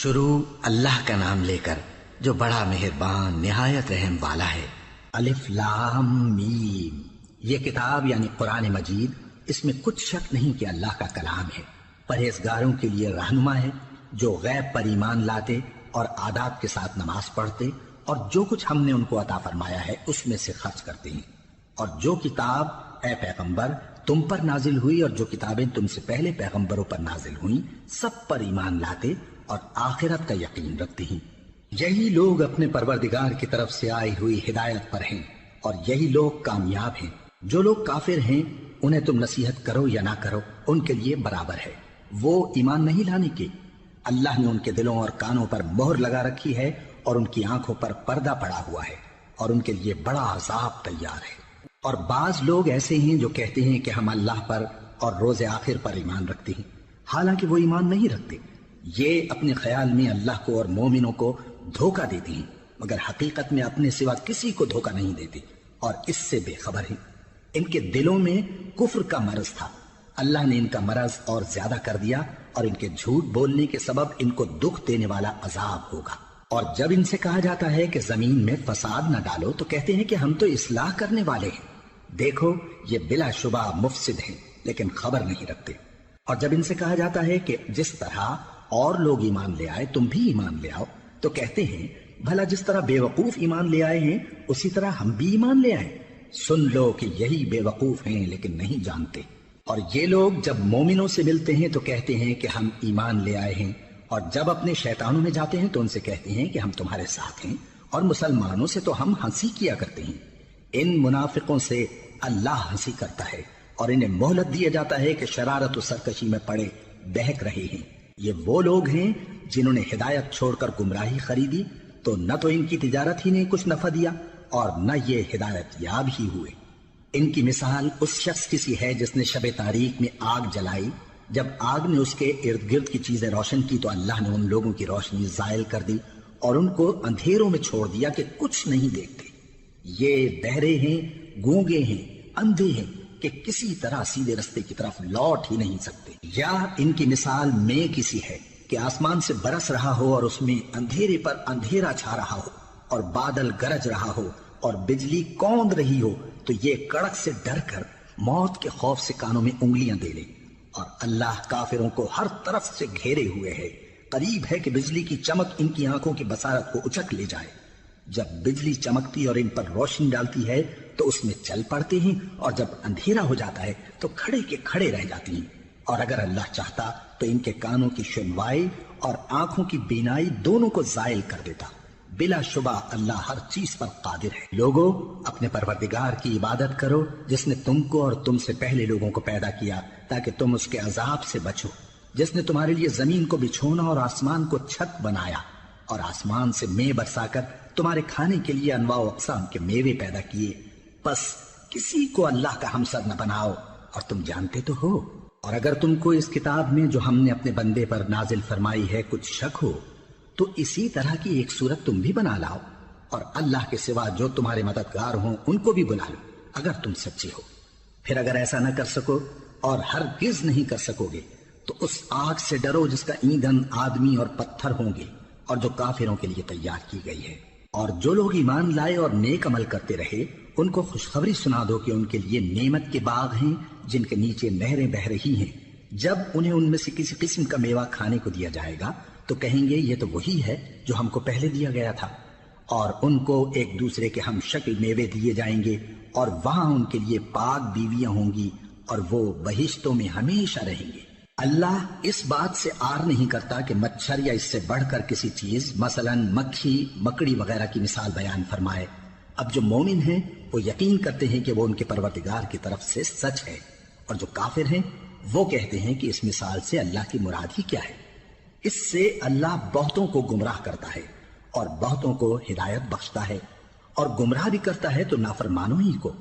شروع اللہ کا نام لے کر جو بڑا مہربان نہایت رحم والا ہے۔ الف لام میم، یہ کتاب یعنی قرآن مجید، اس میں کچھ شک نہیں کہ اللہ کا کلام ہے، پرہیزگاروں کے لیے رہنما ہے جو غیب پر ایمان لاتے اور آداب کے ساتھ نماز پڑھتے اور جو کچھ ہم نے ان کو عطا فرمایا ہے اس میں سے خرچ کرتے ہیں، اور جو کتاب اے پیغمبر تم پر نازل ہوئی اور جو کتابیں تم سے پہلے پیغمبروں پر نازل ہوئیں سب پر ایمان لاتے اور آخرت کا یقین رکھتے ہیں۔ یہی لوگ اپنے پروردگار کی طرف سے آئی ہوئی ہدایت پر ہیں اور یہی لوگ کامیاب ہیں۔ جو لوگ کافر ہیں انہیں تم نصیحت کرو یا نہ کرو ان کے لیے برابر ہے، وہ ایمان نہیں لانے کے۔ اللہ نے ان کے دلوں اور کانوں پر مہر لگا رکھی ہے اور ان کی آنکھوں پر پردہ پڑا ہوا ہے اور ان کے لیے بڑا عذاب تیار ہے۔ اور بعض لوگ ایسے ہیں جو کہتے ہیں کہ ہم اللہ پر اور روز آخر پر ایمان رکھتے ہیں، حالانکہ وہ ایمان نہیں رکھتے۔ یہ اپنے خیال میں اللہ کو اور مومنوں کو دھوکہ دیتے ہیں، مگر حقیقت میں اپنے سوا کسی کو دھوکہ نہیں دیتے اور اس سے بے خبر ہیں۔ ان کے دلوں میں کفر کا مرض تھا، اللہ نے ان کا مرض اور زیادہ کر دیا اور ان کے جھوٹ بولنے کے سبب ان کو دکھ دینے والا عذاب ہوگا۔ اور جب ان سے کہا جاتا ہے کہ زمین میں فساد نہ ڈالو تو کہتے ہیں کہ ہم تو اصلاح کرنے والے ہیں، دیکھو یہ بلا شبہ مفسد ہیں لیکن خبر نہیں رکھتے۔ اور جب ان سے کہا جاتا ہے کہ جس طرح اور لوگ ایمان لے آئے تم بھی ایمان لے آؤ تو کہتے ہیں بھلا جس طرح بے وقوف ایمان لے آئے ہیں اسی طرح ہم بھی ایمان لے آئیں۔ سن لو کہ یہی بے وقوف ہیں لیکن نہیں جانتے۔ اور یہ لوگ جب مومنوں سے ملتے ہیں تو کہتے ہیں کہ ہم ایمان لے آئے ہیں، اور جب اپنے شیطانوں میں جاتے ہیں تو ان سے کہتے ہیں کہ ہم تمہارے ساتھ ہیں، اور مسلمانوں سے تو ہم ہنسی کیا کرتے ہیں۔ ان منافقوں سے اللہ ہنسی کرتا ہے اور انہیں مہلت دیا جاتا ہے کہ شرارت و سرکشی میں پڑے بہک رہے ہیں۔ یہ وہ لوگ ہیں جنہوں نے ہدایت چھوڑ کر گمراہی خریدی تو نہ تو ان کی تجارت ہی نے کچھ نفع دیا اور نہ یہ ہدایت یاب ہی ہوئے۔ ان کی مثال اس شخص کی سی ہے جس نے شب تاریک میں آگ جلائی، جب آگ نے اس کے ارد گرد کی چیزیں روشن کی تو اللہ نے ان لوگوں کی روشنی زائل کر دی اور ان کو اندھیروں میں چھوڑ دیا کہ کچھ نہیں دیکھتے۔ یہ بہرے ہیں، گونگے ہیں، اندھے ہیں کہ کسی طرح سیدھے رستے کی طرف لوٹ ہی نہیں سکتے۔ یا ان کی مثال میں کسی ہے کہ آسمان سے برس رہا ہو اور اس میں اندھیرے پر اندھیرا چھا رہا ہو اور بادل گرج رہا ہو اور بجلی کوند رہی ہو تو یہ کڑک سے ڈر کر موت کے خوف سے کانوں میں انگلیاں دے لے۔ اور اللہ کافروں کو ہر طرف سے گھیرے ہوئے ہے، قریب ہے کہ بجلی کی چمک ان کی آنکھوں کی بصارت کو اچک لے جائے۔ جب بجلی چمکتی اور ان پر روشنی ڈالتی ہے تو اس میں چل پڑتے ہیں، اور جب اندھیرا ہو جاتا ہے تو کھڑے کے کھڑے رہ جاتے ہیں۔ اور اگر اللہ چاہتا تو ان کے کانوں کی سنوائی اور آنکھوں کی بینائی دونوں کو زائل کر دیتا۔ بلا شبہ اللہ ہر چیز پر قادر ہے۔ لوگوں، اپنے پروردگار کی عبادت کرو جس نے تم کو اور تم سے پہلے لوگوں کو پیدا کیا تاکہ تم اس کے عذاب سے بچو، جس نے تمہارے لیے زمین کو بچھونا اور آسمان کو چھت بنایا اور آسمان سے مے برسا کر تمہارے کھانے کے لیے انواع و اقسام کے میوے پیدا کیے، بس کسی کو اللہ کا ہمسر نہ بناؤ اور تم جانتے تو ہو۔ اور اگر تم کو اس کتاب میں جو ہم نے اپنے بندے پر نازل فرمائی ہے کچھ شک ہو تو اسی طرح کی ایک صورت تم بھی بنا لاؤ اور اللہ کے سوا جو تمہارے مددگار ہوں ان کو بھی بلا لو اگر تم سچے ہو۔ پھر اگر ایسا نہ کر سکو اور ہرگز نہیں کر سکو گے تو اس آگ سے ڈرو جس کا ایندھن آدمی اور پتھر ہوں گے اور جو کافروں کے لیے تیار کی گئی ہے۔ اور جو لوگ ایمان لائے اور نیک عمل کرتے رہے ان کو خوشخبری سنا دو کہ ان کے لیے نعمت کے باغ ہیں جن کے نیچے نہریں بہہ رہی ہیں۔ جب انہیں ان میں سے کسی قسم کا میوہ کھانے کو دیا جائے گا تو کہیں گے یہ تو وہی ہے جو ہم کو پہلے دیا گیا تھا، اور ان کو ایک دوسرے کے ہم شکل میوے دیے جائیں گے اور وہاں ان کے لیے پاک بیویاں ہوں گی اور وہ بہشتوں میں ہمیشہ رہیں گے۔ اللہ اس بات سے آر نہیں کرتا کہ مچھر یا اس سے بڑھ کر کسی چیز مثلا مکھی، مکڑی وغیرہ کی مثال بیان فرمائے۔ اب جو مومن ہیں وہ یقین کرتے ہیں کہ وہ ان کے پروردگار کی طرف سے سچ ہے، اور جو کافر ہیں وہ کہتے ہیں کہ اس مثال سے اللہ کی مراد ہی کیا ہے۔ اس سے اللہ بہتوں کو گمراہ کرتا ہے اور بہتوں کو ہدایت بخشتا ہے، اور گمراہ بھی کرتا ہے تو نافرمانوں ہی کو،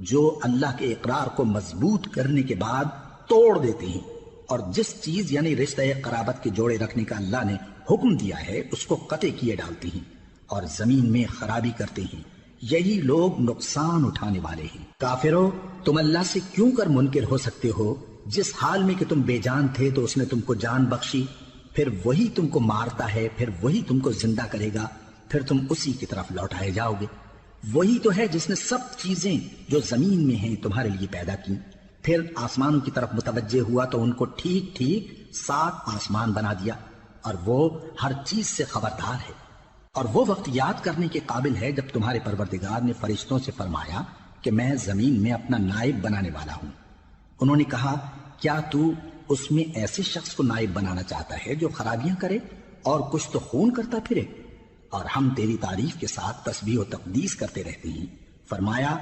جو اللہ کے اقرار کو مضبوط کرنے کے بعد توڑ دیتے ہیں، اور جس چیز یعنی رشتہ قرابت کے جوڑے رکھنے کا اللہ نے حکم دیا ہے اس کو قطع کیے ڈالتے ہیں اور زمین میں خرابی کرتے ہیں۔ یہی لوگ نقصان اٹھانے والے ہیں۔ کافروں، تم اللہ سے کیوں کر منکر ہو سکتے ہو؟ جس حال میں کہ تم بے جان تھے تو اس نے تم کو جان بخشی، پھر وہی تم کو مارتا ہے، پھر وہی تم کو زندہ کرے گا، پھر تم اسی کی طرف لوٹائے جاؤ گے۔ وہی تو ہے جس نے سب چیزیں جو زمین میں ہیں تمہارے لیے پیدا کی، پھر آسمانوں کی طرف متوجہ ہوا تو ان کو ٹھیک ٹھیک 7 آسمان بنا دیا، اور وہ ہر چیز سے خبردار ہے۔ اور وہ وقت یاد کرنے کے قابل ہے جب تمہارے پروردگار نے فرشتوں سے فرمایا کہ میں زمین میں اپنا نائب بنانے والا ہوں۔ انہوں نے کہا، کیا تو اس میں ایسے شخص کو نائب بنانا چاہتا ہے جو خرابیاں کرے اور کچھ تو خون کرتا پھرے؟ اور ہم تیری تعریف کے ساتھ تسبیح و تقدیس کرتے رہتے ہیں۔ فرمایا،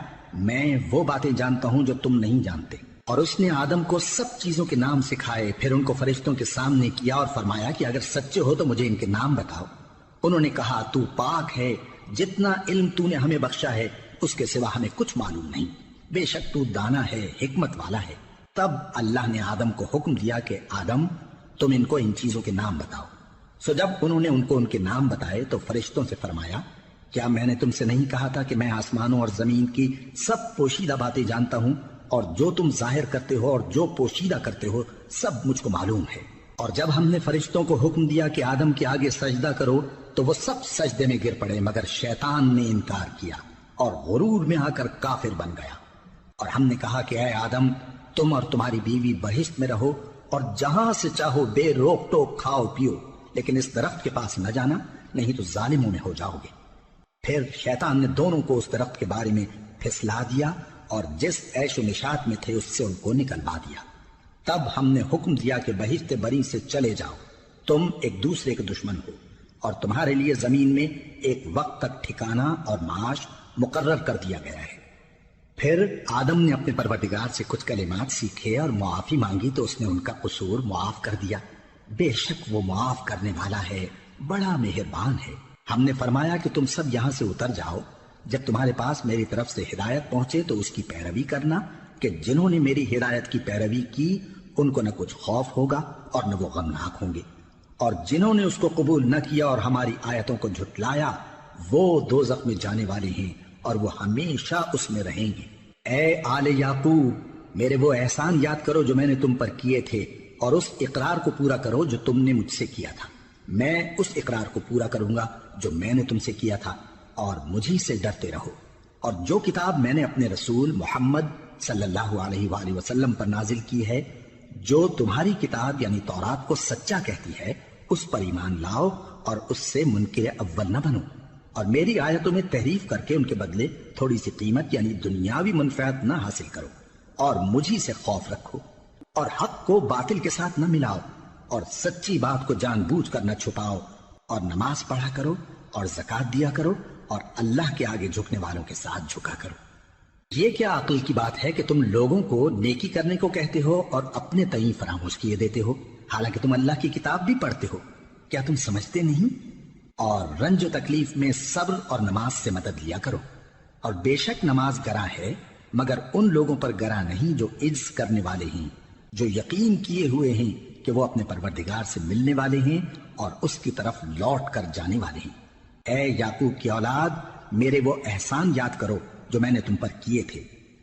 میں وہ باتیں جانتا ہوں جو تم نہیں جانتے۔ اور اس نے آدم کو سب چیزوں کے نام سکھائے، پھر ان کو فرشتوں کے سامنے کیا اور فرمایا کہ اگر سچے ہو تو مجھے ان کے نام بتاؤ۔ انہوں نے کہا، تو پاک ہے، جتنا علم تو نے ہمیں بخشا ہے اس کے سوا ہمیں کچھ معلوم نہیں، بے شک تو دانا ہے، حکمت والا ہے۔ تب اللہ نے آدم کو حکم دیا کہ آدم، تم ان کو ان چیزوں کے نام بتاؤ۔ سو جب انہوں نے ان کو ان کے نام بتائے تو فرشتوں سے فرمایا، کیا میں نے تم سے نہیں کہا تھا کہ میں آسمانوں اور زمین کی سب پوشیدہ باتیں جانتا ہوں، اور جو تم ظاہر کرتے ہو اور جو پوشیدہ کرتے ہو سب مجھ کو معلوم ہے۔ اور جب ہم نے فرشتوں کو حکم دیا کہ آدم کے آگے سجدہ کرو تو وہ سب سجدے میں گر پڑے، مگر شیطان نے انکار کیا اور غرور میں آ کر کافر بن گیا۔ اور ہم نے کہا کہ اے آدم، تم اور تمہاری بیوی بہشت میں رہو اور جہاں سے چاہو بے روک ٹوک کھاؤ پیو، لیکن اس درخت کے پاس نہ جانا، نہیں تو ظالموں میں ہو جاؤ گے۔ پھر شیطان نے دونوں کو اس درخت کے بارے میں پھسلا دیا اور جس عیش و نشاط میں تھے اس سے ان کو نکلوا دیا۔ تب ہم نے حکم دیا کہ بہشت بری سے چلے جاؤ، تم ایک دوسرے کے دشمن ہو، اور تمہارے لیے زمین میں ایک وقت تک ٹھکانہ اور معاش مقرر کر دیا گیا ہے۔ پھر آدم نے اپنے پروردگار سے کچھ کلمات سیکھے اور معافی مانگی تو اس نے ان کا قصور معاف کر دیا۔ بے شک وہ معاف کرنے والا ہے، بڑا مہربان ہے۔ ہم نے فرمایا کہ تم سب یہاں سے اتر جاؤ، جب تمہارے پاس میری طرف سے ہدایت پہنچے تو اس کی پیروی کرنا، کہ جنہوں نے میری ہدایت کی پیروی کی ان کو نہ کچھ خوف ہوگا اور نہ وہ غمناک ہوں گے، اور جنہوں نے اس کو قبول نہ کیا اور ہماری آیتوں کو جھٹلایا وہ دوزخ میں جانے والے ہیں اور وہ ہمیشہ اس میں رہیں گے۔ اے آل یعقوب، میرے وہ احسان یاد کرو جو میں نے تم پر کیے تھے، اور اس اقرار کو پورا کرو جو تم نے مجھ سے کیا تھا۔ میں اس اقرار کو پورا کروں گا جو میں نے تم سے کیا تھا، اور مجھی سے ڈرتے رہو۔ اور جو کتاب میں نے اپنے رسول محمد صلی اللہ علیہ وآلہ وسلم پر نازل کی ہے، جو تمہاری کتاب یعنی تورات کو سچا کہتی ہے، اس پر ایمان لاؤ اور اس سے منکر اول نہ بنو، اور میری آیتوں میں تحریف کر کے ان کے بدلے تھوڑی سی قیمت یعنی دنیاوی منفعت نہ حاصل کرو، اور مجھی سے خوف رکھو، اور حق کو باطل کے ساتھ نہ ملاؤ، اور سچی بات کو جان بوجھ کر نہ چھپاؤ، اور نماز پڑھا کرو اور زکوٰۃ دیا کرو، اور اللہ کے آگے جھکنے والوں کے ساتھ جھکا کرو۔ یہ کیا عقل کی بات ہے کہ تم لوگوں کو نیکی کرنے کو کہتے ہو اور اپنے تئیں فراموش کیے دیتے ہو، حالانکہ تم اللہ کی کتاب بھی پڑھتے ہو؟ کیا تم سمجھتے نہیں؟ اور رنج و تکلیف میں صبر اور نماز سے مدد لیا کرو، اور بے شک نماز گراں ہے، مگر ان لوگوں پر گراں نہیں جو عجز کرنے والے ہیں، جو یقین کیے ہوئے ہیں کہ وہ اپنے پروردگار سے ملنے والے ہیں اور اس کی طرف لوٹ کر جانے والے ہیں۔ اے یعقوب کی اولاد، میرے وہ احسان یاد کرو جو میں نے تم پر کیے تھے،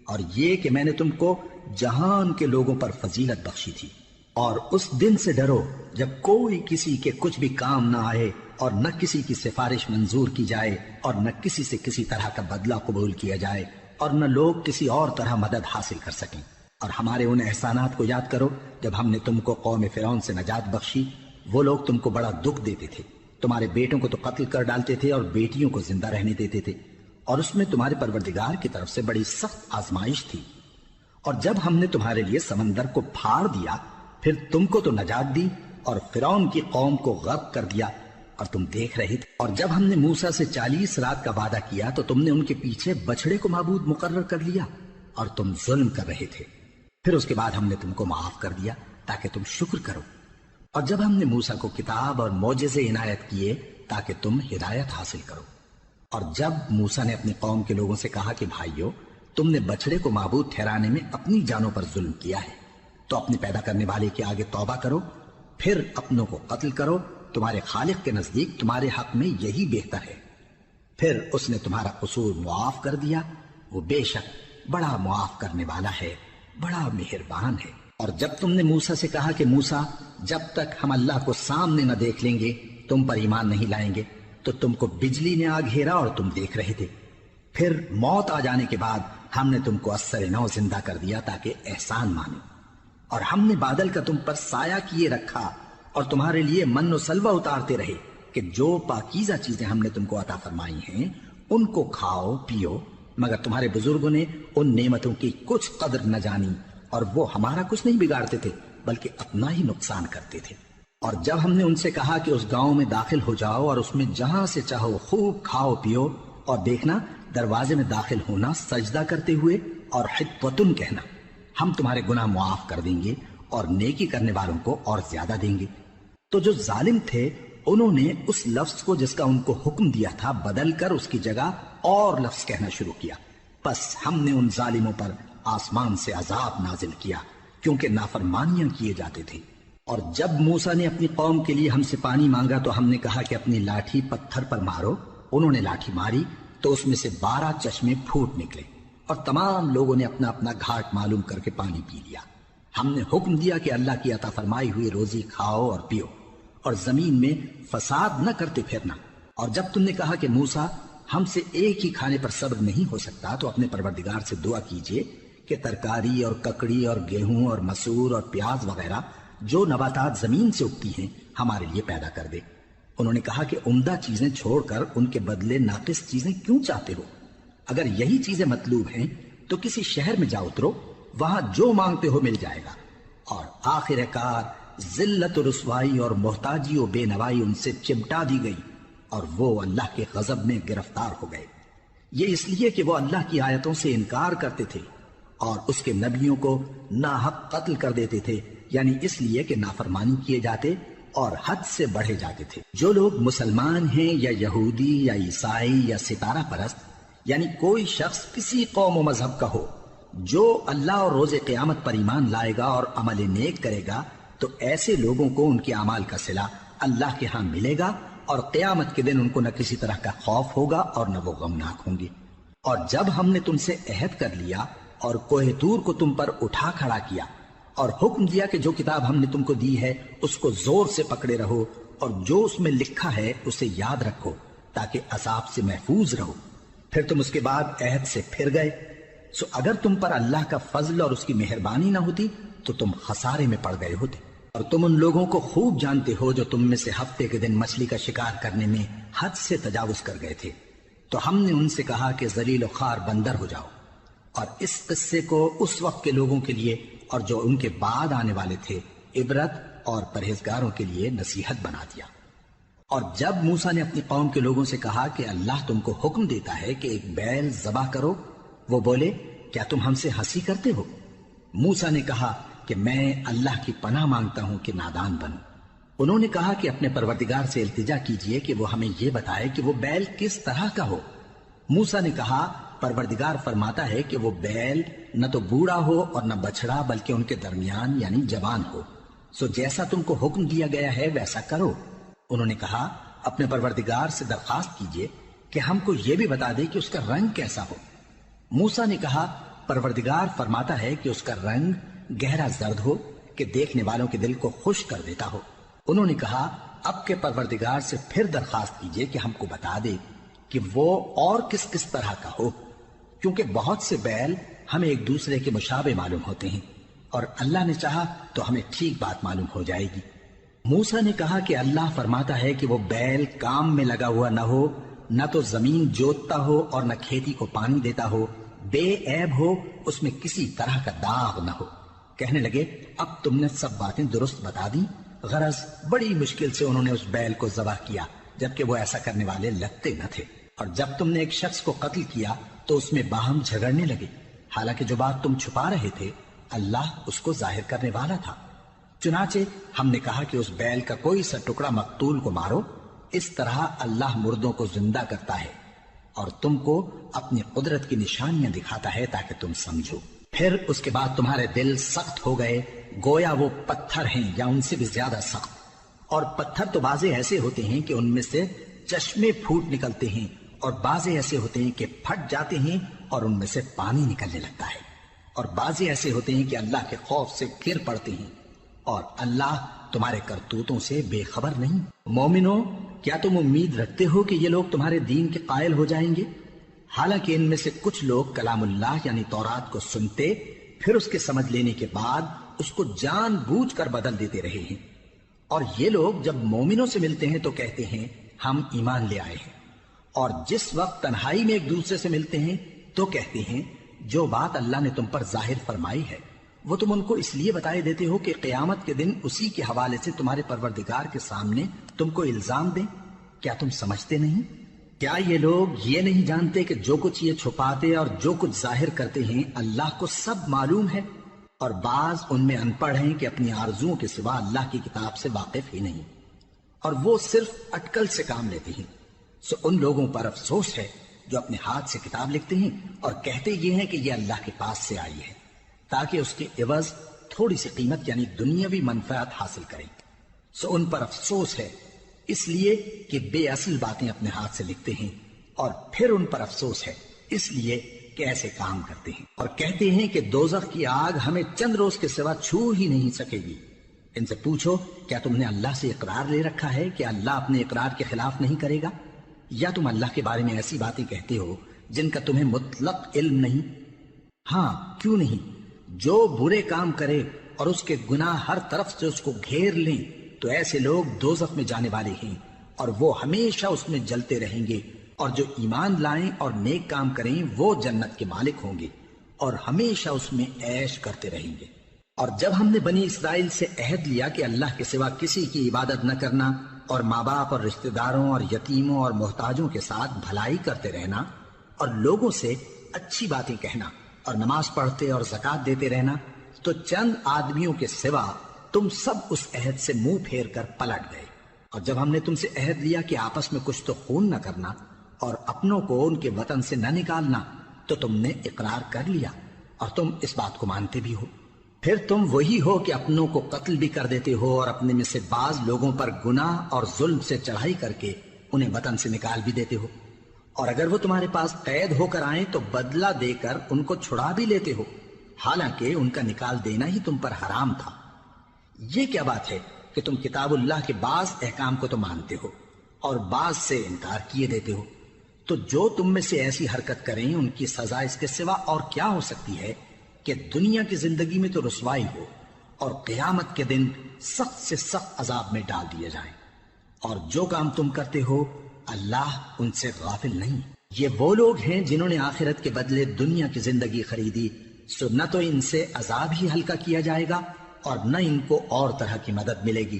اور یہ کہ میں نے تم کو جہان کے لوگوں پر فضیلت بخشی تھی۔ اور اس دن سے ڈرو جب کوئی کسی کے کچھ بھی کام نہ آئے، اور نہ کسی کی سفارش منظور کی جائے، اور نہ کسی سے کسی طرح کا بدلہ قبول کیا جائے، اور نہ لوگ کسی اور طرح مدد حاصل کر سکیں۔ اور ہمارے ان احسانات کو یاد کرو جب ہم نے تم کو قوم فرعون سے نجات بخشی۔ وہ لوگ تم کو بڑا دکھ دیتے تھے، تمہارے بیٹوں کو تو قتل کر ڈالتے تھے اور بیٹیوں کو زندہ رہنے دیتے تھے، اور اس میں تمہارے پروردگار کی طرف سے بڑی سخت آزمائش تھی۔ اور جب ہم نے تمہارے لیے سمندر کو پھاڑ دیا، پھر تم کو تو نجات دی اور فرعون کی قوم کو غرق کر دیا، اور تم دیکھ رہے تھے۔ اور جب ہم نے موسیٰ سے 40 رات کا وعدہ کیا تو تم نے ان کے پیچھے بچڑے کو معبود مقرر کر لیا، اور تم ظلم کر رہے تھے۔ پھر اس کے بعد ہم نے تم کو معاف کر دیا تاکہ تم شکر کرو۔ اور جب ہم نے موسیٰ کو کتاب اور معجزے عنایت کیے تاکہ تم ہدایت حاصل کرو۔ اور جب موسیٰ نے اپنی قوم کے لوگوں سے کہا کہ بھائیو، تم نے بچڑے کو معبود ٹھہرانے میں اپنی جانوں پر ظلم کیا ہے، تو اپنے پیدا کرنے والے کے آگے توبہ کرو، پھر اپنوں کو قتل کرو، تمہارے خالق کے نزدیک تمہارے حق میں یہی بہتر ہے۔ پھر اس نے تمہارا قصور معاف کر دیا، وہ بے شک بڑا معاف کرنے والا ہے، بڑا مہربان ہے۔ اور جب تم نے موسیٰ سے کہا کہ موسیٰ، جب تک ہم اللہ کو سامنے نہ دیکھ لیں گے تم پر ایمان نہیں لائیں گے، تو تم کو بجلی نے آ گھیرا اور تم دیکھ رہے تھے۔ پھر موت آ جانے کے بعد ہم نے تم کو اثر نو زندہ کر دیا تاکہ احسان مانو، اور ہم نے بادل کا تم پر سایہ کیے رکھا اور تمہارے لیے من و سلوہ اتارتے رہے کہ جو پاکیزہ چیزیں ہم نے تم کو عطا فرمائی ہیں ان کو کھاؤ پیو، مگر تمہارے بزرگوں نے ان نعمتوں کی کچھ قدر نہ جانی اور وہ ہمارا کچھ نہیں بگاڑتے تھے بلکہ اپنا ہی نقصان کرتے تھے۔ اور جب ہم نے ان سے کہا کہ اس گاؤں میں داخل ہو جاؤ اور اس میں جہاں سے چاہو خوب کھاؤ پیو، اور دیکھنا دروازے میں داخل ہونا سجدہ کرتے ہوئے اور حطوۃن کہنا، ہم تمہارے گناہ معاف کر دیں گے اور نیکی کرنے والوں کو اور زیادہ دیں گے۔ تو جو ظالم تھے انہوں نے اس لفظ کو جس کا ان کو حکم دیا تھا بدل کر اس کی جگہ اور لفظ کہنا شروع کیا، پس ہم نے ان ظالموں پر آسمان سے عذاب نازل کیا کیونکہ نافرمانیاں کیے جاتے تھے۔ اور جب موسیٰ نے اپنی قوم کے لیے ہم سے پانی مانگا تو ہم نے کہا کہ اپنی لاٹھی پتھر پر مارو، انہوں نے لاٹھی ماری تو اس میں سے 12 چشمے پھوٹ نکلے اور تمام لوگوں نے اپنا اپنا گھاٹ معلوم کر کے پانی پی لیا۔ ہم نے حکم دیا کہ اللہ کی عطا فرمائی ہوئی روزی کھاؤ اور پیو اور زمین میں فساد نہ کرتے پھرنا۔ اور جب تم نے کہا کہ موسیٰ ہم سے ایک ہی کھانے پر صبر نہیں ہو سکتا تو اپنے پروردگار سے دعا کیجئے کہ ترکاری اور ککڑی اور گیہوں اور مسور اور پیاز وغیرہ جو نباتات زمین سے اگتی ہیں ہمارے لیے پیدا کر دے۔ انہوں نے کہا کہ عمدہ چیزیں چھوڑ کر ان کے بدلے ناقص چیزیں کیوں چاہتے ہو؟ اگر یہی چیزیں مطلوب ہیں تو کسی شہر میں جا اترو، وہاں جو مانگتے ہو مل جائے گا۔ اور آخر کار ذلت و رسوائی اور محتاجی و بے نوائی ان سے چمٹا دی گئی اور وہ اللہ کے غضب میں گرفتار ہو گئے، یہ اس لیے کہ وہ اللہ کی آیتوں سے انکار کرتے تھے اور اس کے نبیوں کو ناحق قتل کر دیتے تھے، یعنی اس لیے کہ نافرمانی کیے جاتے اور حد سے بڑھے جاتے تھے۔ جو لوگ مسلمان ہیں یا یہودی یا عیسائی یا ستارہ پرست، یعنی کوئی شخص کسی قوم و مذہب کا ہو، جو اللہ اور روز قیامت پر ایمان لائے گا اور عمل نیک کرے گا تو ایسے لوگوں کو ان کے اعمال کا صلہ اللہ کے ہاں ملے گا اور قیامت کے دن ان کو نہ کسی طرح کا خوف ہوگا اور نہ وہ غمناک ہوں گے۔ اور جب ہم نے تم سے عہد کر لیا اور کوہ طور کو تم پر اٹھا کھڑا کیا اور حکم دیا کہ جو کتاب ہم نے تم کو دی ہے اس کو زور سے پکڑے رہو اور جو اس میں لکھا ہے اسے یاد رکھو تاکہ عذاب سے محفوظ رہو، پھر تم اس کے بعد عہد سے پھر گئے، سو اگر تم پر اللہ کا فضل اور اس کی مہربانی نہ ہوتی تو تم خسارے میں پڑ گئے ہوتے۔ اور تم ان لوگوں کو خوب جانتے ہو جو تم میں سے ہفتے کے دن مچھلی کا شکار کرنے میں حد سے تجاوز کر گئے تھے، تو ہم نے ان سے کہا کہ ذلیل و خوار بندر ہو جاؤ، اور اس قصے کو اس وقت کے لوگوں کے لیے اور جو ان کے بعد آنے والے تھے عبرت اور پرہیزگاروں کے لیے نصیحت بنا دیا۔ اور جب موسیٰ نے اپنی قوم کے لوگوں سے کہا کہ اللہ تم کو حکم دیتا ہے کہ ایک بیل ذبح کرو، وہ بولے کیا تم ہم سے ہنسی کرتے ہو؟ موسیٰ نے کہا کہ میں اللہ کی پناہ مانگتا ہوں کہ نادان بنوں۔ انہوں نے کہا کہ اپنے پروردگار سے التجا کیجئے کہ وہ ہمیں یہ بتائے کہ وہ بیل کس طرح کا ہو۔ موسیٰ نے کہا پروردگار فرماتا ہے کہ وہ بیل نہ تو بوڑھا ہو اور نہ بچڑا بلکہ ان کے درمیان یعنی جوان ہو، سو جیسا تم کو حکم دیا گیا ہے ویسا کرو۔ انہوں نے کہا اپنے پروردگار سے درخواست کیجئے کہ ہم کو یہ بھی بتا دے کہ اس کا رنگ کیسا ہو۔ موسیٰ نے کہا پروردگار فرماتا ہے کہ اس کا رنگ گہرا زرد ہو کہ دیکھنے والوں کے دل کو خوش کر دیتا ہو۔ انہوں نے کہا اب کے پروردگار سے پھر درخواست کیجئے کہ ہم کو بتا دے کہ وہ اور کس کس طرح کا ہو، کیونکہ بہت سے بیل ہمیں ایک دوسرے کے مشابہ معلوم ہوتے ہیں اور اللہ نے چاہا تو ہمیں ٹھیک بات معلوم ہو جائے گی۔ موسیٰ نے کہا کہ اللہ فرماتا ہے کہ وہ بیل کام میں لگا ہوا نہ ہو، نہ تو زمین جوتتا ہو اور نہ کھیتی کو پانی دیتا ہو، بے عیب ہو، اس میں کسی طرح کا داغ نہ ہو۔ کہنے لگے اب تم نے سب باتیں درست بتا دی، غرض بڑی مشکل سے انہوں نے اس بیل کو ذبح کیا جبکہ وہ ایسا کرنے والے لگتے نہ تھے۔ اور جب تم نے ایک شخص کو قتل کیا تو اس میں باہم جھگڑنے لگے، حالانکہ جو بات تم چھپا رہے تھے اللہ اس کو ظاہر کرنے والا تھا۔ چنانچہ ہم نے کہا کہ اس بیل کا کوئی سا ٹکڑا مقتول کو مارو، اس طرح اللہ مردوں کو زندہ کرتا ہے اور تم کو اپنی قدرت کی نشانیاں دکھاتا ہے تاکہ تم سمجھو۔ پھر اس کے بعد تمہارے دل سخت ہو گئے گویا وہ پتھر ہیں یا ان سے بھی زیادہ سخت، اور پتھر تو بعضے ایسے ہوتے ہیں کہ ان میں سے چشمے پھوٹ نکلتے ہیں اور بعضے ایسے ہوتے ہیں کہ پھٹ جاتے ہیں اور ان میں سے پانی نکلنے لگتا ہے۔ اور بعضے ایسے ہوتے ہیں کہ اللہ کے خوف سے گر پڑتے ہیں اور اللہ تمہارے کرتوتوں سے بے خبر نہیں۔ مومنو، کیا تم امید رکھتے ہو کہ یہ لوگ تمہارے دین کے قائل ہو جائیں گے؟ حالانکہ ان میں سے کچھ لوگ کلام اللہ یعنی تورات کو سنتے، پھر اس کے سمجھ لینے کے بعد اس کو جان بوجھ کر بدل دیتے رہے ہیں، اور یہ لوگ جب مومنوں سے ملتے ہیں تو کہتے ہیں ہم ایمان لے آئے ہیں، اور جس وقت تنہائی میں ایک دوسرے سے ملتے ہیں تو کہتے ہیں جو بات اللہ نے تم پر ظاہر فرمائی ہے وہ تم ان کو اس لیے بتائے دیتے ہو کہ قیامت کے دن اسی کے حوالے سے تمہارے پروردگار کے سامنے تم کو الزام دیں۔ کیا تم سمجھتے نہیں؟ کیا یہ لوگ یہ نہیں جانتے کہ جو کچھ یہ چھپاتے اور جو کچھ ظاہر کرتے ہیں اللہ کو سب معلوم ہے؟ اور بعض ان میں ان پڑھ ہیں کہ اپنی آرزوؤں کے سوا اللہ کی کتاب سے واقف ہی نہیں، اور وہ صرف اٹکل سے کام لیتے ہیں۔ سو ان لوگوں پر افسوس ہے جو اپنے ہاتھ سے کتاب لکھتے ہیں اور کہتے یہ ہیں کہ یہ اللہ کے پاس سے آئی ہے، تاکہ اس کے عوض تھوڑی سی قیمت یعنی دنیاوی منفعت حاصل کریں۔ سو ان پر افسوس ہے اس لیے کہ بے اصل باتیں اپنے ہاتھ سے لکھتے ہیں، اور پھر ان پر افسوس ہے اس لیے کہ ایسے کام کرتے ہیں، اور کہتے ہیں کہ دوزخ کی آگ ہمیں چند روز کے سوا چھو ہی نہیں سکے گی۔ ان سے پوچھو کیا تم نے اللہ سے اقرار لے رکھا ہے کہ اللہ اپنے اقرار کے خلاف نہیں کرے گا؟ یا تم اللہ کے بارے میں ایسی باتیں کہتے ہو جن کا تمہیں مطلق علم نہیں؟ ہاں کیوں نہیں، جو برے کام کرے اور اس کے گناہ ہر طرف سے اس کو گھیر لیں تو ایسے لوگ دوزخ میں جانے والے ہیں، اور وہ ہمیشہ اس میں جلتے رہیں گے، اور جو ایمان لائیں اور نیک کام کریں وہ جنت کے مالک ہوں گے اور ہمیشہ اس میں عیش کرتے رہیں گے۔ اور جب ہم نے بنی اسرائیل سے عہد لیا کہ اللہ کے سوا کسی کی عبادت نہ کرنا، اور ماں باپ اور رشتہ داروں اور یتیموں اور محتاجوں کے ساتھ بھلائی کرتے رہنا، اور لوگوں سے اچھی باتیں کہنا، اور نماز پڑھتے اور زکوٰۃ دیتے رہنا، تو چند آدمیوں کے سوا تم سب اس عہد سے منہ پھیر کر پلٹ گئے۔ اور جب ہم نے تم سے عہد لیا کہ آپس میں کچھ تو خون نہ کرنا اور اپنوں کو ان کے وطن سے نہ نکالنا، تو تم نے اقرار کر لیا اور تم اس بات کو مانتے بھی ہو۔ پھر تم وہی ہو کہ اپنوں کو قتل بھی کر دیتے ہو، اور اپنے میں سے بعض لوگوں پر گناہ اور ظلم سے چڑھائی کر کے انہیں وطن سے نکال بھی دیتے ہو، اور اگر وہ تمہارے پاس قید ہو کر آئیں تو بدلہ دے کر ان کو چھڑا بھی لیتے ہو، حالانکہ ان کا نکال دینا ہی تم پر حرام تھا۔ یہ کیا بات ہے کہ تم کتاب اللہ کے بعض احکام کو تو مانتے ہو اور بعض سے انکار کیے دیتے ہو؟ تو جو تم میں سے ایسی حرکت کریں ان کی سزا اس کے سوا اور کیا ہو سکتی ہے کہ دنیا کی زندگی میں تو رسوائی ہو اور قیامت کے دن سخت سے سخت عذاب میں ڈال دیے جائیں۔ اور جو کام تم کرتے ہو اللہ ان سے غافل نہیں۔ یہ وہ لوگ ہیں جنہوں نے آخرت کے بدلے دنیا کی زندگی خریدی، سو نہ تو ان سے عذاب ہی ہلکا کیا جائے گا اور نہ ان کو اور طرح کی مدد ملے گی۔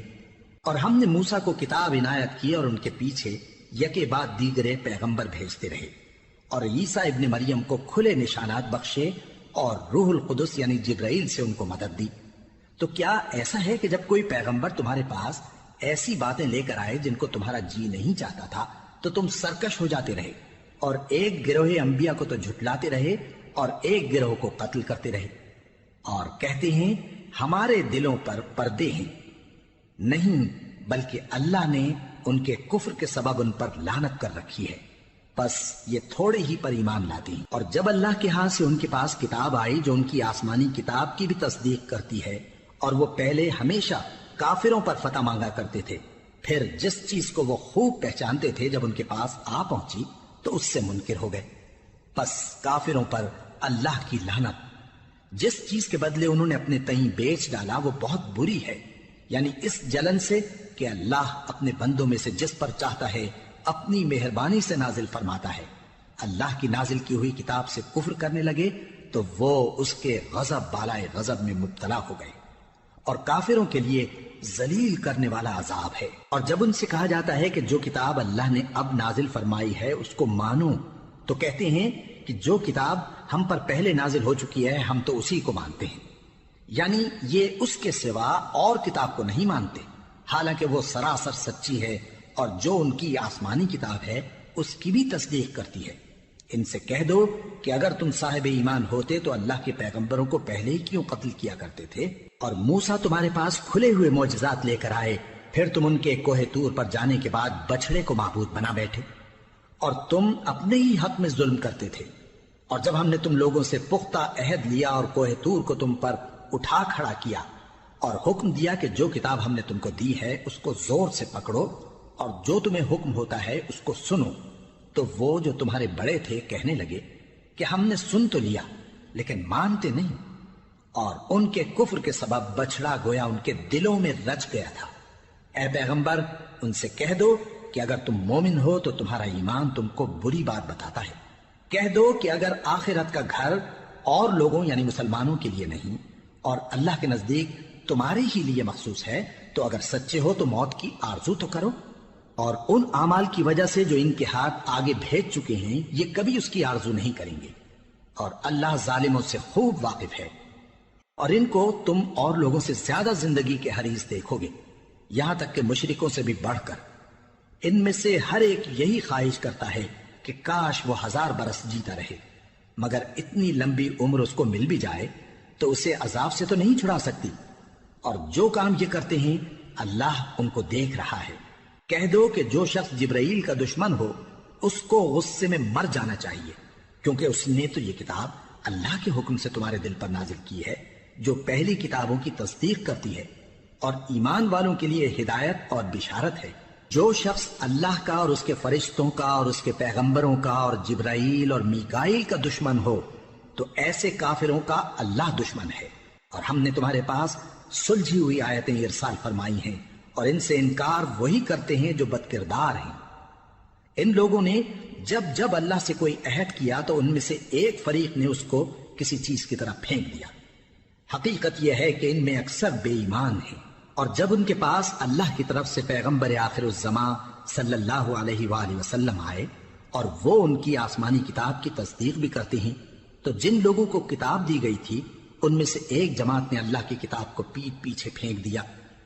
اور ہم نے موسیٰ کو کتاب عنایت کی اور ان کے پیچھے یکے بعد دیگرے پیغمبر بھیجتے رہے، اور عیسیٰ ابن مریم کو کھلے نشانات بخشے اور روح القدس یعنی جبرائیل سے ان کو مدد دی۔ تو کیا ایسا ہے کہ جب کوئی پیغمبر تمہارے پاس ایسی باتیں لے کر آئے جن کو تمہارا جی نہیں چاہتا تھا تو تم سرکش ہو جاتے رہے، اور ایک گروہ انبیاء کو تو جھٹلاتے رہے اور ایک گروہ کو قتل کرتے رہے، اور کہتے ہیں ہمارے دلوں پر پردے ہیں؟ نہیں، بلکہ اللہ نے ان کے کفر کے سبب ان پر لعنت کر رکھی ہے، بس یہ تھوڑے ہی پر ایمان لاتے ہیں۔ اور جب اللہ کے ہاں سے ان کے پاس کتاب آئی جو ان کی آسمانی کتاب کی بھی تصدیق کرتی ہے، اور وہ پہلے ہمیشہ کافروں پر فتح مانگا کرتے تھے، پھر جس چیز کو وہ خوب پہچانتے تھے جب ان کے پاس آ پہنچی تو اس سے منکر ہو گئے، بس کافروں پر اللہ کی لعنت۔ جس چیز کے بدلے انہوں نے اپنے تئیں بیچ ڈالا وہ بہت بری ہے، یعنی اس جلن سے کہ اللہ اپنے بندوں میں سے جس پر چاہتا ہے اپنی مہربانی سے نازل فرماتا ہے۔ اللہ کی نازل کی ہوئی کتاب سے کفر کرنے لگے تو وہ اس کے غضب بالائے غضب میں مبتلا ہو گئے، اور کافروں کے لیے ذلیل کرنے والا عذاب ہے۔ اور جب ان سے کہا جاتا ہے کہ جو کتاب اللہ نے اب نازل فرمائی ہے اس کو مانو، تو کہتے ہیں کہ جو کتاب ہم پر پہلے نازل ہو چکی ہے ہم تو اسی کو مانتے ہیں، یعنی یہ اس کے سوا اور کتاب کو نہیں مانتے، حالانکہ وہ سراسر سچی ہے، اور جو ان کی آسمانی کتاب ہے اس کی بھی تصدیق کرتی ہے۔ ان سے کہہ دو کہ اگر تم صاحب ایمان ہوتے تو اللہ کے پیغمبروں کو پہلے ہی کیوں قتل کیا کرتے تھے؟ اور موسیٰ تمہارے پاس کھلے ہوئے معجزات لے کر آئے، پھر تم ان کے کوہ طور پر جانے کے بعد بچڑے کو معبود بنا بیٹھے، اور تم اپنے ہی حق میں ظلم کرتے تھے۔ اور جب ہم نے تم لوگوں سے پختہ عہد لیا اور کوہ طور کو تم پر اٹھا کھڑا کیا اور حکم دیا کہ جو کتاب ہم نے تم کو دی ہے اس کو زور سے پکڑو اور جو تمہیں حکم ہوتا ہے اس کو سنو، تو وہ جو تمہارے بڑے تھے کہنے لگے کہ ہم نے سن تو لیا لیکن مانتے نہیں، اور ان کے کفر کے سبب بچڑا گویا ان کے دلوں میں رچ گیا تھا۔ اے پیغمبر ان سے کہہ دو کہ اگر تم مومن ہو تو تمہارا ایمان تم کو بری بات بتاتا ہے۔ کہہ دو کہ اگر آخرت کا گھر اور لوگوں یعنی مسلمانوں کے لیے نہیں اور اللہ کے نزدیک تمہارے ہی لیے مخصوص ہے تو اگر سچے ہو تو موت کی آرزو تو کرو، اور ان اعمال کی وجہ سے جو ان کے ہاتھ آگے بھیج چکے ہیں یہ کبھی اس کی آرزو نہیں کریں گے، اور اللہ ظالموں سے خوب واقف ہے۔ اور ان کو تم اور لوگوں سے زیادہ زندگی کے حریص دیکھو گے، یہاں تک کہ مشرکوں سے بھی بڑھ کر۔ ان میں سے ہر ایک یہی خواہش کرتا ہے کہ کاش وہ 1000 برس جیتا رہے، مگر اتنی لمبی عمر اس کو مل بھی جائے تو اسے عذاب سے تو نہیں چھڑا سکتی، اور جو کام یہ کرتے ہیں اللہ ان کو دیکھ رہا ہے۔ کہہ دو کہ جو شخص جبرائیل کا دشمن ہو اس کو غصے میں مر جانا چاہیے، کیونکہ اس نے تو یہ کتاب اللہ کے حکم سے تمہارے دل پر نازل کی ہے جو پہلی کتابوں کی تصدیق کرتی ہے اور ایمان والوں کے لیے ہدایت اور بشارت ہے۔ جو شخص اللہ کا اور اس کے فرشتوں کا اور اس کے پیغمبروں کا اور جبرائیل اور میکائیل کا دشمن ہو تو ایسے کافروں کا اللہ دشمن ہے۔ اور ہم نے تمہارے پاس سلجھی ہوئی آیتیں ارسال فرمائی ہیں، اور ان سے انکار وہی کرتے ہیں جو بد کردار ہیں۔ ان لوگوں نے جب جب اللہ سے کوئی عہد کیا تو ان میں سے ایک فریق نے اس کو کسی چیز کی طرح پھینک دیا۔ حقیقت یہ ہے کہ ان میں اکثر بے ایمان ہیں، اور جب ان کے پاس اللہ کی طرف سے پیغمبر آخر الزمان صلی اللہ علیہ وآلہ وسلم آئے اور وہ ان کی آسمانی کتاب کی تصدیق بھی کرتے ہیں، تو جن لوگوں کو کتاب دی گئی تھی ان میں سے ایک جماعت نے اللہ کی کتاب کو پیٹ پیچھے پھینک دیا،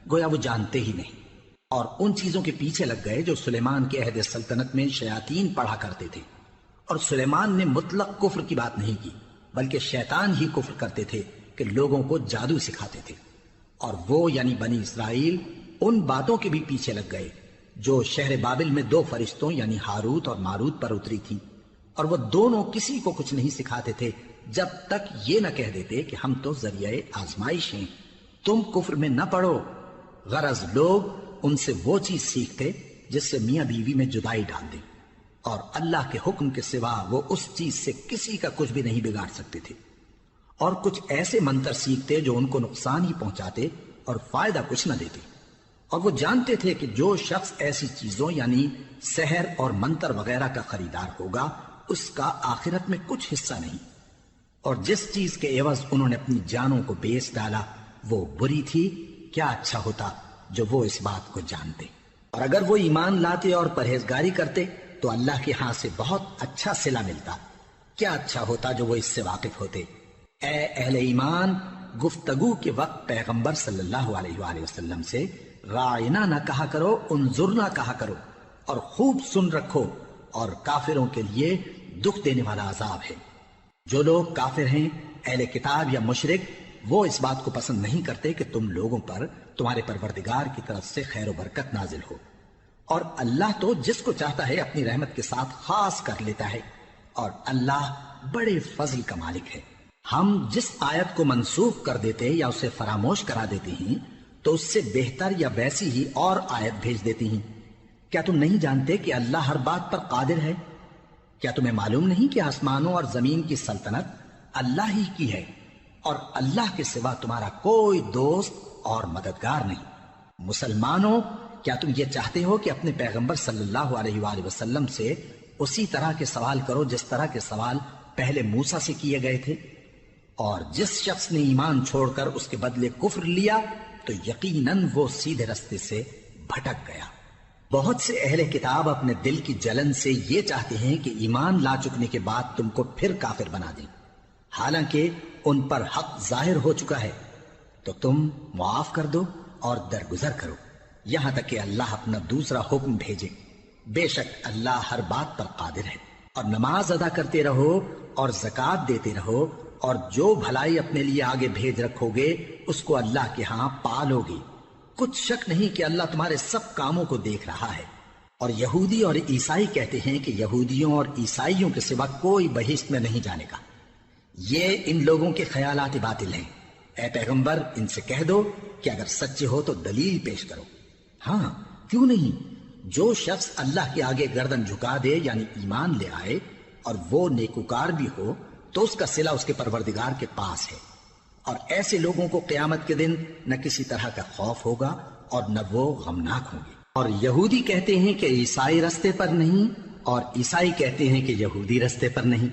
گویا وہ جانتے ہی نہیں، اور ان چیزوں کے پیچھے لگ گئے جو سلیمان کے عہد سلطنت میں شیاطین پڑھا کرتے تھے۔ اور سلیمان نے مطلق کفر کی بات نہیں کی، بلکہ شیطان ہی کفر کرتے تھے کہ لوگوں کو جادو سکھاتے تھے۔ اور وہ یعنی بنی اسرائیل ان باتوں کے بھی پیچھے لگ گئے جو شہر بابل میں 2 فرشتوں یعنی ہاروت اور ماروت پر اتری تھی، اور وہ دونوں کسی کو کچھ نہیں سکھاتے تھے جب تک یہ نہ کہہ دیتے کہ ہم تو ذریعہ آزمائش ہیں، تم کفر میں نہ پڑو۔ غرض لوگ ان سے وہ چیز سیکھتے جس سے میاں بیوی میں جدائی ڈال دیں، اور اللہ کے حکم کے سوا وہ اس چیز سے کسی کا کچھ بھی نہیں بگاڑ سکتے تھے، اور کچھ ایسے منتر سیکھتے جو ان کو نقصان ہی پہنچاتے اور فائدہ کچھ نہ دیتے۔ اور وہ جانتے تھے کہ جو شخص ایسی چیزوں یعنی سحر اور منتر وغیرہ کا خریدار ہوگا اس کا آخرت میں کچھ حصہ نہیں، اور جس چیز کے عوض انہوں نے اپنی جانوں کو بیچ ڈالا وہ بری تھی۔ کیا اچھا ہوتا جو وہ اس بات کو جانتے، اور اگر وہ ایمان لاتے اور پرہیزگاری کرتے تو اللہ کے ہاں سے بہت اچھا صلہ ملتا۔ کیا اچھا ہوتا جو وہ اس سے واقف ہوتے۔ اے اہل ایمان، گفتگو کے وقت پیغمبر صلی اللہ علیہ وآلہ وسلم سے رائنا نہ کہا کرو، انظرنا کہا کرو، اور خوب سن رکھو، اور کافروں کے لیے دکھ دینے والا عذاب ہے۔ جو لوگ کافر ہیں، اہل کتاب یا مشرک، وہ اس بات کو پسند نہیں کرتے کہ تم لوگوں پر تمہارے پروردگار کی طرف سے خیر و برکت نازل ہو، اور اللہ تو جس کو چاہتا ہے اپنی رحمت کے ساتھ خاص کر لیتا ہے، اور اللہ بڑے فضل کا مالک ہے۔ ہم جس آیت کو منسوخ کر دیتے یا اسے فراموش کرا دیتے ہیں تو اس سے بہتر یا ویسی ہی اور آیت بھیج دیتی ہیں۔ کیا تم نہیں جانتے کہ اللہ ہر بات پر قادر ہے؟ کیا تمہیں معلوم نہیں کہ آسمانوں اور زمین کی سلطنت اللہ ہی کی ہے، اور اللہ کے سوا تمہارا کوئی دوست اور مددگار نہیں؟ مسلمانوں، کیا تم یہ چاہتے ہو کہ اپنے پیغمبر صلی اللہ علیہ وآلہ وسلم سے اسی طرح کے سوال کرو جس طرح کے سوال پہلے موسیٰ سے کیے گئے تھے؟ اور جس شخص نے ایمان چھوڑ کر اس کے بدلے کفر لیا تو یقیناً وہ سیدھے رستے سے بھٹک گیا۔ بہت سے اہل کتاب اپنے دل کی جلن سے یہ چاہتے ہیں کہ ایمان لا چکنے کے بعد تم کو پھر کافر بنا دیں، حالانکہ ان پر حق ظاہر ہو چکا ہے۔ تو تم معاف کر دو اور درگزر کرو یہاں تک کہ اللہ اپنا دوسرا حکم بھیجے۔ بے شک اللہ ہر بات پر قادر ہے۔ اور نماز ادا کرتے رہو اور زکوٰۃ دیتے رہو، اور جو بھلائی اپنے لیے آگے بھیج رکھو گے اس کو اللہ کے ہاں پالو گے۔ کچھ شک نہیں کہ اللہ تمہارے سب کاموں کو دیکھ رہا ہے۔ اور یہودی اور عیسائی کہتے ہیں کہ یہودیوں اور عیسائیوں کے سوا کوئی بہشت میں نہیں جانے کا۔ یہ ان لوگوں کے خیالات باطل ہیں۔ اے پیغمبر ان سے کہہ دو کہ اگر سچے ہو تو دلیل پیش کرو۔ ہاں کیوں نہیں، جو شخص اللہ کے آگے گردن جھکا دے یعنی ایمان لے آئے اور وہ نیکوکار بھی ہو تو اس کا صلہ اس کے پروردگار کے پاس ہے، اور ایسے لوگوں کو قیامت کے دن نہ کسی طرح کا خوف ہوگا اور نہ وہ غمناک ہوں گے۔ اور یہودی کہتے ہیں کہ عیسائی رستے پر نہیں، اور عیسائی کہتے ہیں کہ یہودی رستے پر نہیں،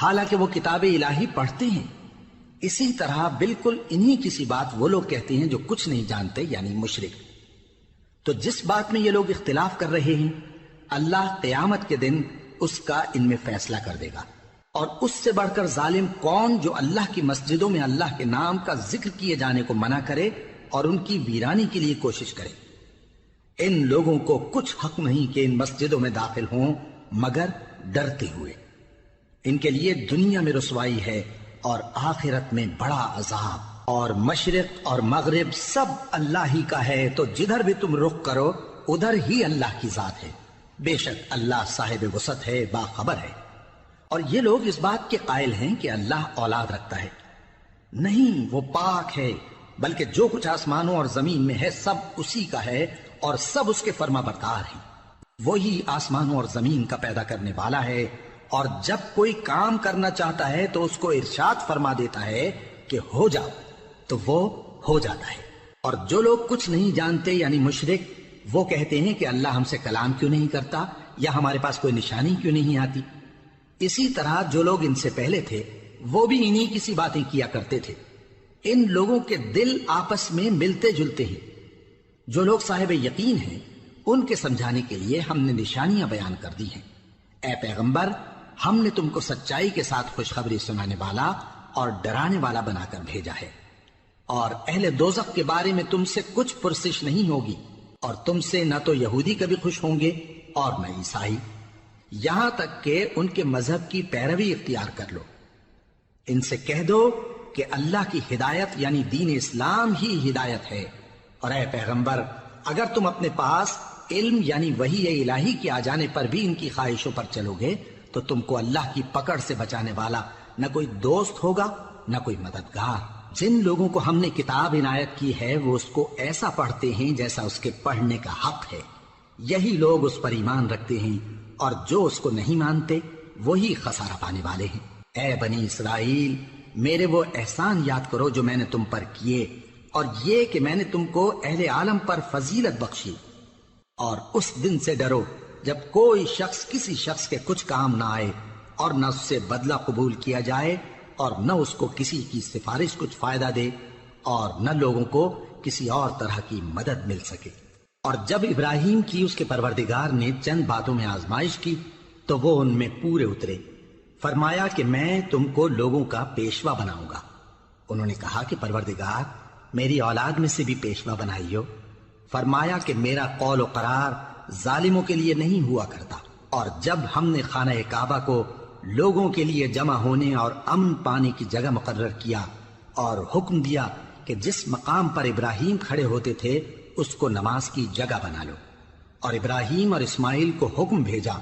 حالانکہ وہ کتاب الہی پڑھتے ہیں۔ اسی طرح بالکل انہی کسی بات وہ لوگ کہتے ہیں جو کچھ نہیں جانتے یعنی مشرک۔ تو جس بات میں یہ لوگ اختلاف کر رہے ہیں اللہ قیامت کے دن اس کا ان میں فیصلہ کر دے گا۔ اور اس سے بڑھ کر ظالم کون جو اللہ کی مسجدوں میں اللہ کے نام کا ذکر کیے جانے کو منع کرے اور ان کی ویرانی کے لیے کوشش کرے۔ ان لوگوں کو کچھ حق نہیں کہ ان مسجدوں میں داخل ہوں مگر ڈرتے ہوئے۔ ان کے لیے دنیا میں رسوائی ہے اور آخرت میں بڑا عذاب۔ اور مشرق اور مغرب سب اللہ ہی کا ہے، تو جدھر بھی تم رخ کرو ادھر ہی اللہ کی ذات ہے۔ بے شک اللہ صاحب وسعت ہے، باخبر ہے۔ اور یہ لوگ اس بات کے قائل ہیں کہ اللہ اولاد رکھتا ہے۔ نہیں، وہ پاک ہے، بلکہ جو کچھ آسمانوں اور زمین میں ہے سب اسی کا ہے اور سب اس کے فرما بردار ہیں۔ وہی آسمانوں اور زمین کا پیدا کرنے والا ہے، اور جب کوئی کام کرنا چاہتا ہے تو اس کو ارشاد فرما دیتا ہے کہ ہو جاؤ، تو وہ ہو جاتا ہے۔ اور جو لوگ کچھ نہیں جانتے یعنی مشرک، وہ کہتے ہیں کہ اللہ ہم سے کلام کیوں نہیں کرتا یا ہمارے پاس کوئی نشانی کیوں نہیں آتی۔ اسی طرح جو لوگ ان سے پہلے تھے وہ بھی انہی کسی باتیں کیا کرتے تھے۔ ان لوگوں کے دل آپس میں ملتے جلتے ہیں۔ جو لوگ صاحب یقین ہیں ان کے سمجھانے کے لیے ہم نے نشانیاں بیان کر دی ہیں۔ اے پیغمبر، ہم نے تم کو سچائی کے ساتھ خوشخبری سنانے والا اور ڈرانے والا بنا کر بھیجا ہے۔ اور اہل دوزخ کے بارے میں تم سے کچھ پرسش نہیں ہوگی، اور تم سے نہ تو یہودی کبھی خوش ہوں گے اور نہ عیسائی، یہاں تک کہ ان کے مذہب کی پیروی اختیار کر لو۔ ان سے کہہ دو کہ اللہ کی ہدایت یعنی دین اسلام ہی ہدایت ہے، اور اے پیغمبر اگر تم اپنے پاس علم یعنی وحی الہی کے آ جانے پر بھی ان کی خواہشوں پر چلو گے تو تم کو اللہ کی پکڑ سے بچانے والا نہ کوئی دوست ہوگا نہ کوئی مددگار۔ جن لوگوں کو ہم نے کتاب عنایت کی ہے وہ اس کو ایسا پڑھتے ہیں جیسا اس کے پڑھنے کا حق ہے، یہی لوگ اس پر ایمان رکھتے ہیں، اور جو اس کو نہیں مانتے وہی خسارہ پانے والے ہیں۔ اے بنی اسرائیل، میرے وہ احسان یاد کرو جو میں نے تم پر کیے، اور یہ کہ میں نے تم کو اہل عالم پر فضیلت بخشی۔ اور اس دن سے ڈرو جب کوئی شخص کسی شخص کے کچھ کام نہ آئے، اور نہ اس سے بدلہ قبول کیا جائے، اور نہ اس کو کسی کی سفارش کچھ فائدہ دے، اور نہ لوگوں کو کسی اور طرح کی مدد مل سکے۔ اور جب ابراہیم کی اس کے پروردگار نے چند باتوں میں آزمائش کی تو وہ ان میں پورے اترے۔ فرمایا کہ میں تم کو لوگوں کا پیشوا بناؤں گا۔ انہوں نے کہا کہ پروردگار میری اولاد میں سے بھی پیشوا بنائیو۔ فرمایا کہ میرا قول و قرار ظالموں کے لیے نہیں ہوا کرتا۔ اور جب ہم نے خانہ کعبہ کو لوگوں کے لیے جمع ہونے اور امن پانے کی جگہ مقرر کیا اور حکم دیا کہ جس مقام پر ابراہیم کھڑے ہوتے تھے اس کو نماز کی جگہ بنا لو، اور ابراہیم اور اسماعیل کو حکم بھیجا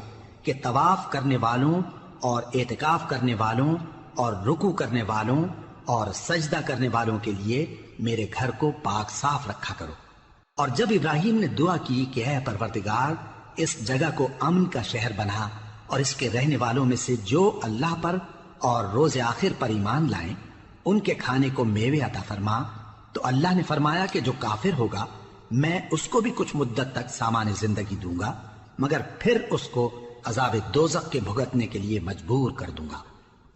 کہ طواف کرنے والوں اور اعتکاف کرنے والوں اور رکوع کرنے والوں اور سجدہ کرنے والوں کے لیے میرے گھر کو پاک صاف رکھا کرو۔ اور جب ابراہیم نے دعا کی کہ اے پروردگار اس جگہ کو امن کا شہر بنا، اور اس کے رہنے والوں میں سے جو اللہ پر اور روز آخر پر ایمان لائیں ان کے کھانے کو میوے عطا فرما، تو اللہ نے فرمایا کہ جو کافر ہوگا میں اس کو بھی کچھ مدت تک سامان زندگی دوں گا، مگر پھر اس کو عذاب دوزخ کے بھگتنے کے لیے مجبور کر دوں گا،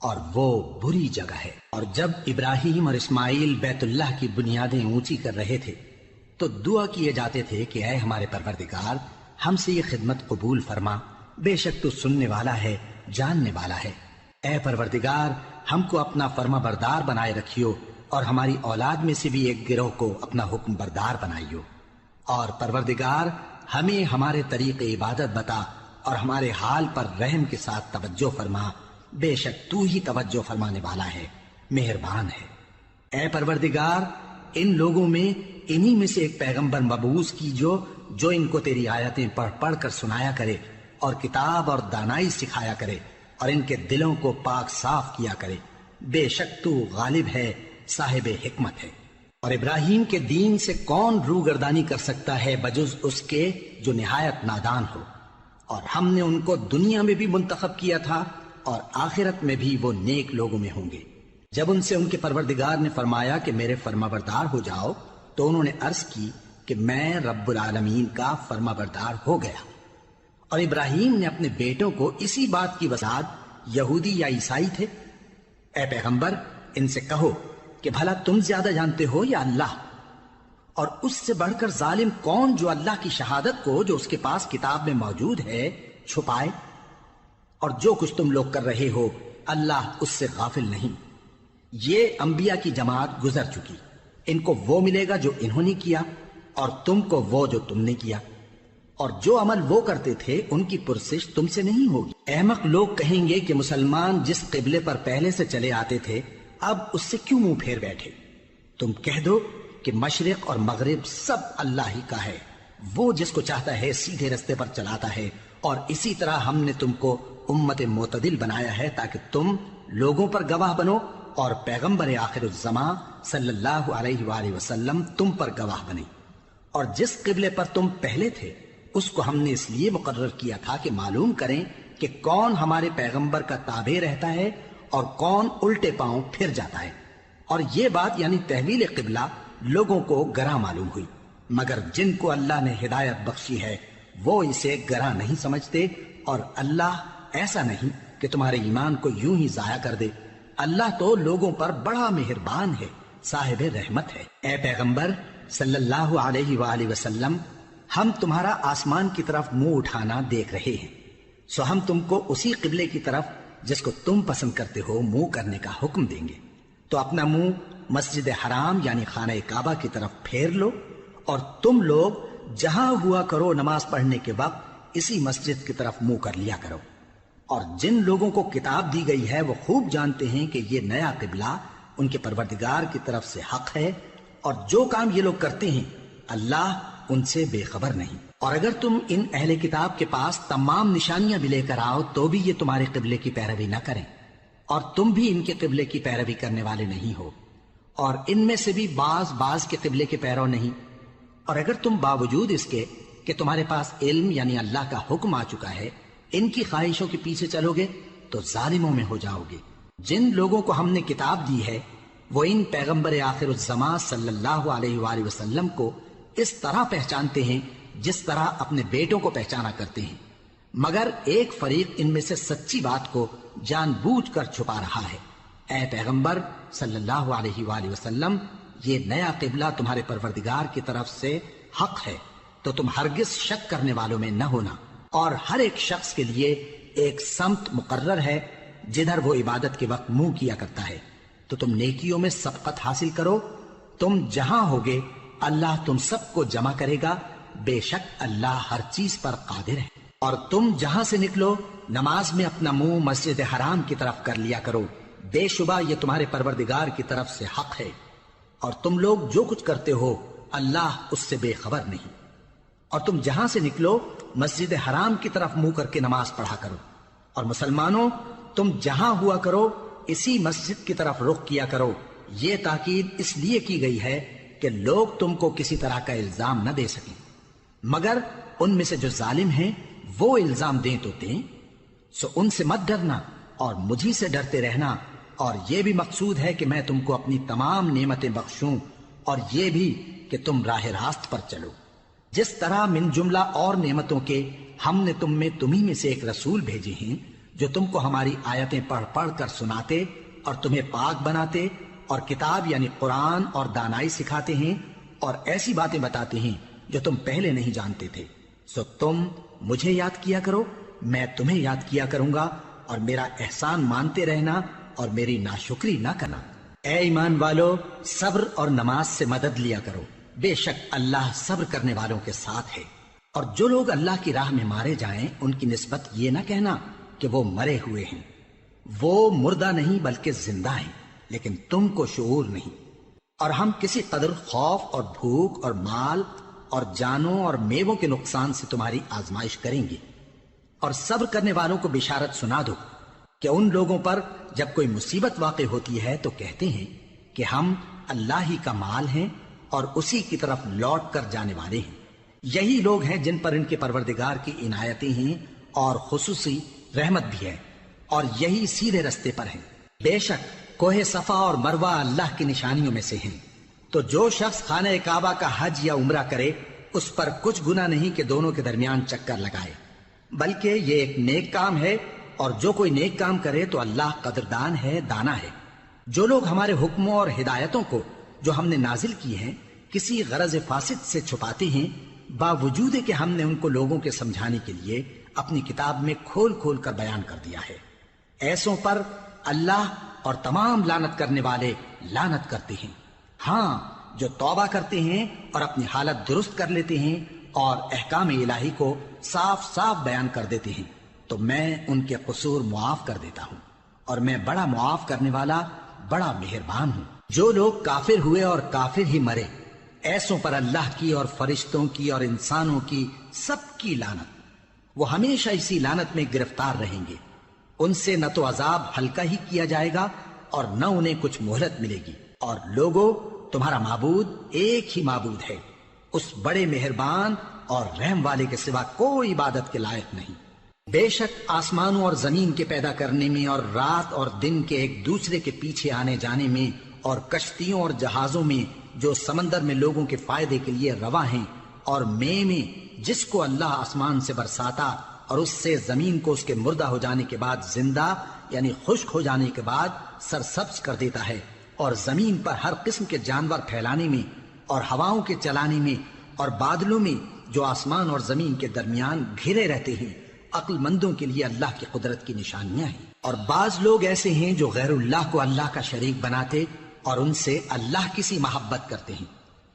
اور وہ بری جگہ ہے۔ اور جب ابراہیم اور اسماعیل بیت اللہ کی بنیادیں اونچی کر رہے تھے تو دعا کیے جاتے تھے کہ اے ہمارے پروردگار ہم سے یہ خدمت قبول فرما، بے شک تو سننے والا ہے، جاننے والا ہے۔ اے پروردگار ہم کو اپنا فرما بردار بنائے رکھیو، اور ہماری اولاد میں سے بھی ایک گروہ کو اپنا حکم بردار بنائیو۔ اور پروردگار ہمیں ہمارے طریق عبادت بتا اور ہمارے حال پر رحم کے ساتھ توجہ فرما، بے شک تو ہی توجہ فرمانے والا ہے، مہربان ہے۔ اے پروردگار ان لوگوں میں انہی میں سے ایک پیغمبر مبعوث کیجو جو ان کو تیری آیتیں پڑھ پڑھ کر سنایا کرے اور کتاب اور دانائی سکھایا کرے اور ان کے دلوں کو پاک صاف کیا کرے، بے شک تو غالب ہے، صاحب حکمت ہے۔ اور ابراہیم کے دین سے کون روگردانی کر سکتا ہے بجز اس کے جو نہایت نادان ہو؟ اور ہم نے ان کو دنیا میں بھی منتخب کیا تھا اور آخرت میں بھی وہ نیک لوگوں میں ہوں گے۔ جب ان سے ان کے پروردگار نے فرمایا کہ میرے فرمانبردار ہو جاؤ تو انہوں نے عرض کی کہ میں رب العالمین کا فرمانبردار ہو گیا۔ اور ابراہیم نے اپنے بیٹوں کو اسی بات کی وضاحت یہودی یا عیسائی تھے؟ اے پیغمبر ان سے کہو کہ بھلا تم زیادہ جانتے ہو یا اللہ؟ اور اس سے بڑھ کر ظالم کون جو اللہ کی شہادت کو جو اس کے پاس کتاب میں موجود ہے چھپائے؟ اور جو کچھ تم لوگ کر رہے ہو اللہ اس سے غافل نہیں۔ یہ انبیاء کی جماعت گزر چکی، ان کو وہ ملے گا جو انہوں نے کیا اور تم کو وہ جو تم نے کیا، اور جو عمل وہ کرتے تھے ان کی پرسش تم سے نہیں ہوگی۔ احمق لوگ کہیں گے کہ مسلمان جس قبلے پر پہلے سے چلے آتے تھے اب اس سے کیوں منہ پھیر بیٹھے؟ تم کہہ دو کہ مشرق اور مغرب سب اللہ ہی کا ہے، وہ جس کو چاہتا ہے سیدھے رستے پر چلاتا ہے، اور اسی طرح ہم نے تم کو امت معتدل بنایا ہے تاکہ تم لوگوں پر گواہ بنو اور پیغمبر آخر الزمان صلی اللہ علیہ وآلہ وسلم تم پر گواہ بنے۔ اور جس قبلے پر تم پہلے تھے اس کو ہم نے اس لیے مقرر کیا تھا کہ معلوم کریں کہ کون ہمارے پیغمبر کا تابع رہتا ہے اور کون الٹے پاؤں پھر جاتا ہے۔ اور یہ بات یعنی تحویل قبلہ لوگوں کو گراں معلوم ہوئی، مگر جن کو اللہ نے ہدایت بخشی ہے وہ اسے گراں نہیں سمجھتے، اور اللہ ایسا نہیں کہ تمہارے ایمان کو یوں ہی ضائع کر دے۔ اللہ تو لوگوں پر بڑا مہربان ہے، صاحب رحمت ہے۔ اے پیغمبر صلی اللہ علیہ وآلہ وسلم، ہم تمہارا آسمان کی طرف منہ اٹھانا دیکھ رہے ہیں، سو ہم تم کو اسی قبلے کی طرف جس کو تم پسند کرتے ہو منہ کرنے کا حکم دیں گے۔ تو اپنا منہ مسجد حرام یعنی خانہ کعبہ کی طرف پھیر لو، اور تم لوگ جہاں ہوا کرو نماز پڑھنے کے وقت اسی مسجد کی طرف منہ کر لیا کرو۔ اور جن لوگوں کو کتاب دی گئی ہے وہ خوب جانتے ہیں کہ یہ نیا قبلہ ان کے پروردگار کی طرف سے حق ہے، اور جو کام یہ لوگ کرتے ہیں اللہ ان سے بے خبر نہیں۔ اور اگر تم ان اہل کتاب کے پاس تمام نشانیاں بھی لے کر آؤ تو بھی یہ تمہارے قبلے کی پیروی نہ کریں، اور تم بھی ان کے قبلے کی پیروی کرنے والے نہیں ہو، اور ان میں سے بھی بعض کے قبلے کے پیرو نہیں۔ اور اگر تم باوجود اس کے کہ تمہارے پاس علم یعنی اللہ کا حکم آ چکا ہے ان کی خواہشوں کے پیچھے چلو گے تو ظالموں میں ہو جاؤ گے۔ جن لوگوں کو ہم نے کتاب دی ہے وہ ان پیغمبر آخر الزمان صلی اللہ علیہ وآلہ وسلم کو اس طرح پہچانتے ہیں جس طرح اپنے بیٹوں کو پہچانا کرتے ہیں، مگر ایک فریق ان میں سے سچی بات کو جان بوجھ کر چھپا رہا ہے۔ اے پیغمبر صلی اللہ علیہ وآلہ وسلم، یہ نیا قبلہ تمہارے پروردگار کی طرف سے حق ہے، تو تم ہرگز شک کرنے والوں میں نہ ہونا، اور ہر ایک شخص کے لیے ایک سمت مقرر ہے جدھر وہ عبادت کے وقت منہ کیا کرتا ہے، تو تم نیکیوں میں سبقت حاصل کرو۔ تم جہاں ہوگے اللہ تم سب کو جمع کرے گا، بے شک اللہ ہر چیز پر قادر ہے۔ اور تم جہاں سے نکلو نماز میں اپنا منہ مسجد حرام کی طرف کر لیا کرو، بے شبہ یہ تمہارے پروردگار کی طرف سے حق ہے، اور تم لوگ جو کچھ کرتے ہو اللہ اس سے بے خبر نہیں۔ اور تم جہاں سے نکلو مسجد حرام کی طرف منہ کر کے نماز پڑھا کرو، اور مسلمانوں تم جہاں ہوا کرو اسی مسجد کی طرف رخ کیا کرو۔ یہ تاکید اس لیے کی گئی ہے کہ لوگ تم کو کسی طرح کا الزام نہ دے سکیں، مگر ان میں سے جو ظالم ہیں وہ الزام دیں تو دیں، سو ان سے مت ڈرنا اور مجھی سے ڈرتے رہنا، اور یہ بھی مقصود ہے کہ میں تم کو اپنی تمام نعمتیں بخشوں، اور یہ بھی کہ تم راہ راست پر چلو۔ جس طرح من جملہ اور نعمتوں کے ہم نے تمہیں میں سے ایک رسول بھیجے ہیں جو تم کو ہماری آیتیں پڑھ پڑھ کر سناتے اور تمہیں پاک بناتے اور کتاب یعنی قرآن اور دانائی سکھاتے ہیں اور ایسی باتیں بتاتے ہیں جو تم پہلے نہیں جانتے تھے، سو تم مجھے یاد کیا کرو، میں تمہیں یاد کیا کروں گا، اور میرا احسان مانتے رہنا اور میری ناشکری نہ کرنا۔ اے ایمان والو، صبر اور نماز سے مدد لیا کرو، بے شک اللہ صبر کرنے والوں کے ساتھ ہے۔ اور جو لوگ اللہ کی راہ میں مارے جائیں ان کی نسبت یہ نہ کہنا کہ وہ مرے ہوئے ہیں، وہ مردہ نہیں بلکہ زندہ ہیں، لیکن تم کو شعور نہیں۔ اور ہم کسی قدر خوف اور بھوک اور مال اور جانوں اور میووں کے نقصان سے تمہاری آزمائش کریں گے۔ اور صبر کرنے والوں کو بشارت سنا دو کہ ان لوگوں پر جب کوئی مصیبت واقع ہوتی ہے تو کہتے ہیں کہ ہم اللہ ہی کا مال ہیں اور اسی کی طرف لوٹ کر جانے والے ہیں۔ یہی لوگ ہیں جن پر ان کے پروردگار کی عنایتیں ہیں اور خصوصی رحمت بھی ہے، اور یہی سیدھے رستے پر ہیں۔ بے شک کوہ صفا اور مروہ اللہ کی نشانیوں میں سے ہیں، تو جو شخص خانہ کعبہ کا حج یا عمرہ کرے اس پر کچھ گناہ نہیں کہ دونوں کے درمیان چکر لگائے، بلکہ یہ ایک نیک کام ہے، اور جو کوئی نیک کام کرے تو اللہ قدردان ہے، دانا ہے۔ جو لوگ ہمارے حکموں اور ہدایتوں کو جو ہم نے نازل کی ہیں کسی غرض فاسد سے چھپاتے ہیں، باوجود کہ ہم نے ان کو لوگوں کے سمجھانے کے لیے اپنی کتاب میں کھول کھول کر بیان کر دیا ہے، ایسوں پر اللہ اور تمام لعنت کرنے والے لعنت کرتے ہیں۔ ہاں، جو توبہ کرتے ہیں اور اپنی حالت درست کر لیتے ہیں اور احکام الہی کو صاف صاف بیان کر دیتے ہیں تو میں ان کے قصور معاف کر دیتا ہوں، اور میں بڑا معاف کرنے والا بڑا مہربان ہوں۔ جو لوگ کافر ہوئے اور کافر ہی مرے، ایسوں پر اللہ کی اور فرشتوں کی اور انسانوں کی سب کی لعنت، وہ ہمیشہ اسی لعنت میں گرفتار رہیں گے۔ ان سے نہ تو عذاب ہلکا ہی کیا جائے گا اور نہ انہیں کچھ مہلت ملے گی۔ اور لوگوں، تمہارا معبود ایک ہی معبود ہے، اس بڑے مہربان اور رحم والے کے سوا کوئی عبادت کے لائق نہیں۔ بے شک آسمانوں اور زمین کے پیدا کرنے میں اور رات اور دن کے ایک دوسرے کے پیچھے آنے جانے میں اور کشتیوں اور جہازوں میں جو سمندر میں لوگوں کے فائدے کے لیے رواں ہیں، اور میں جس کو اللہ آسمان سے برساتا اور اس سے زمین کو اس کے مردہ ہو جانے کے بعد زندہ یعنی خشک ہو جانے کے بعد سرسبز کر دیتا ہے، اور زمین پر ہر قسم کے جانور پھیلانے میں اور ہواؤں کے چلانے میں اور بادلوں میں جو آسمان اور زمین کے درمیان گھرے رہتے ہیں، عقل مندوں کے لیے اللہ کی قدرت کی نشانیاں ہیں۔ اور بعض لوگ ایسے ہیں جو غیر اللہ کو اللہ کا شریک بناتے اور ان سے اللہ کی سی محبت کرتے ہیں،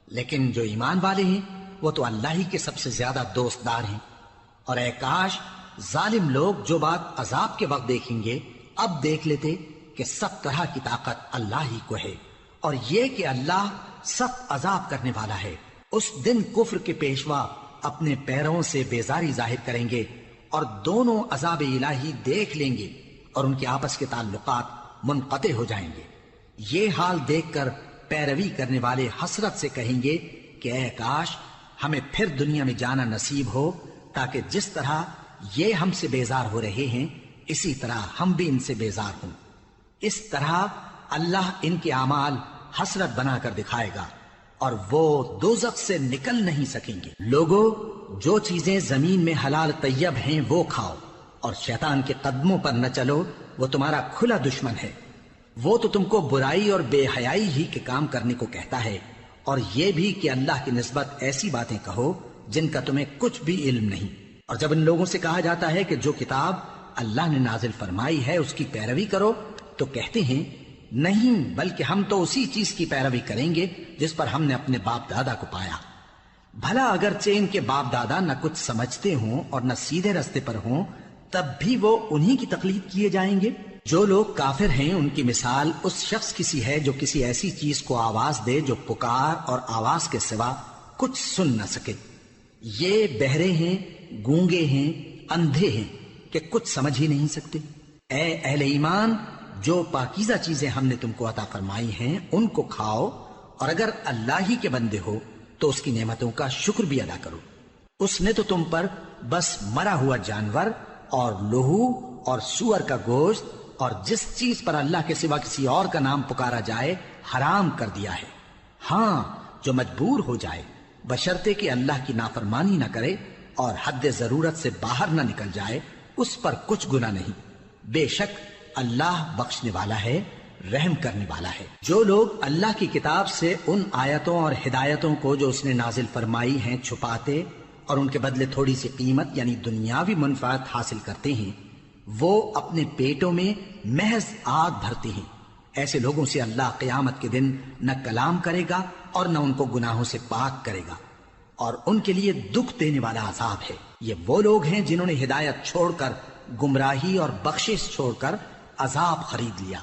لیکن جو ایمان والے ہیں وہ تو اللہ ہی کے سب سے زیادہ دوست دار ہیں۔ اور اے کاش ظالم لوگ جو بات عذاب کے وقت دیکھیں گے اب دیکھ لیتے کہ سب طرح کی طاقت اللہ ہی کو ہے، اور یہ کہ اللہ سخت عذاب کرنے والا ہے۔ اس دن کفر کے پیشوا اپنے پیروں سے بیزاری ظاہر کریں گے اور دونوں عذاب الہی دیکھ لیں گے اور ان کے آپس کے تعلقات منقطع ہو جائیں گے۔ یہ حال دیکھ کر پیروی کرنے والے حسرت سے کہیں گے کہ اے کاش ہمیں پھر دنیا میں جانا نصیب ہو، تاکہ جس طرح یہ ہم سے بیزار ہو رہے ہیں اسی طرح ہم بھی ان سے بیزار ہوں۔ اس طرح اللہ ان کے اعمال حسرت بنا کر دکھائے گا اور وہ دوزخ سے نکل نہیں سکیں گے۔ لوگوں، جو چیزیں زمین میں حلال طیب ہیں وہ کھاؤ، اور شیطان کے قدموں پر نہ چلو، وہ تمہارا کھلا دشمن ہے۔ وہ تو تم کو برائی اور بے حیائی ہی کے کام کرنے کو کہتا ہے، اور یہ بھی کہ اللہ کی نسبت ایسی باتیں کہو جن کا تمہیں کچھ بھی علم نہیں۔ اور جب ان لوگوں سے کہا جاتا ہے کہ جو کتاب اللہ نے نازل فرمائی ہے اس کی پیروی کرو، تو کہتے ہیں نہیں، بلکہ ہم تو اسی چیز کی پیروی کریں گے جس پر ہم نے اپنے باپ دادا کو پایا۔ بھلا اگرچہ ان کے باپ دادا نہ کچھ سمجھتے ہوں اور نہ سیدھے رستے پر ہوں، تب بھی وہ انہی کی تقلید کیے جائیں گے۔ جو لوگ کافر ہیں ان کی مثال اس شخص کی سی ہے جو کسی ایسی چیز کو آواز دے جو پکار اور آواز کے سوا کچھ سن نہ سکے۔ یہ بہرے ہیں، گونگے ہیں، اندھے ہیں کہ کچھ سمجھ ہی نہیں سکتے۔ اے اہل ایمان، جو پاکیزہ چیزیں ہم نے تم کو عطا فرمائی ہیں ان کو کھاؤ، اور اگر اللہ ہی کے بندے ہو تو اس کی نعمتوں کا شکر بھی ادا کرو۔ اس نے تو تم پر بس مرا ہوا جانور اور لہو اور سور کا گوشت اور جس چیز پر اللہ کے سوا کسی اور کا نام پکارا جائے حرام کر دیا ہے۔ ہاں، جو مجبور ہو جائے بشرطے کہ اللہ کی نافرمانی نہ کرے اور حد ضرورت سے باہر نہ نکل جائے، اس پر کچھ گناہ نہیں۔ بے شک اللہ بخشنے والا ہے، رحم کرنے والا ہے۔ جو لوگ اللہ کی کتاب سے ان آیتوں اور ہدایتوں کو جو اس نے نازل فرمائی ہیں چھپاتے اور ان کے بدلے تھوڑی سی قیمت یعنی دنیاوی منفعت حاصل کرتے ہیں، وہ اپنے پیٹوں میں محض آگ بھرتے ہیں۔ ایسے لوگوں سے اللہ قیامت کے دن نہ کلام کرے گا اور نہ ان کو گناہوں سے پاک کرے گا، اور ان کے لیے دکھ دینے والا عذاب ہے۔ یہ وہ لوگ ہیں جنہوں نے ہدایت چھوڑ کر گمراہی اور بخشش چھوڑ کر عذاب خرید لیا۔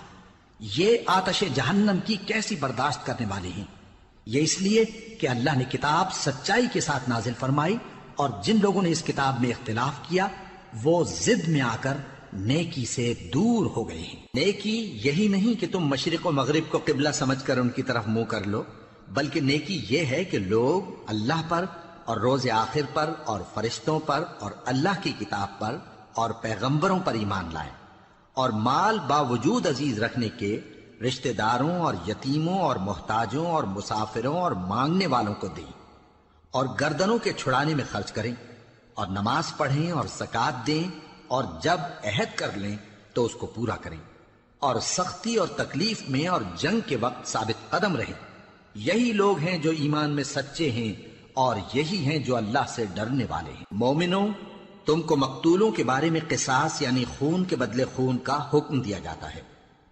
یہ آتش جہنم کی کیسی برداشت کرنے والے ہیں۔ یہ اس لیے کہ اللہ نے کتاب سچائی کے ساتھ نازل فرمائی، اور جن لوگوں نے اس کتاب میں اختلاف کیا وہ ضد میں آ کر نیکی سے دور ہو گئے ہیں۔ نیکی یہی نہیں کہ تم مشرق و مغرب کو قبلہ سمجھ کر ان کی طرف منہ کر لو، بلکہ نیکی یہ ہے کہ لوگ اللہ پر اور روز آخر پر اور فرشتوں پر اور اللہ کی کتاب پر اور پیغمبروں پر ایمان لائیں، اور مال باوجود عزیز رکھنے کے رشتہ داروں اور یتیموں اور محتاجوں اور مسافروں اور مانگنے والوں کو دیں، اور گردنوں کے چھڑانے میں خرچ کریں، اور نماز پڑھیں اور زکوٰۃ دیں، اور جب عہد کر لیں تو اس کو پورا کریں، اور سختی اور تکلیف میں اور جنگ کے وقت ثابت قدم رہیں۔ یہی لوگ ہیں جو ایمان میں سچے ہیں، اور یہی ہیں جو اللہ سے ڈرنے والے ہیں۔ مومنوں، تم کو مقتولوں کے بارے میں قصاص یعنی خون کے بدلے خون کا حکم دیا جاتا ہے،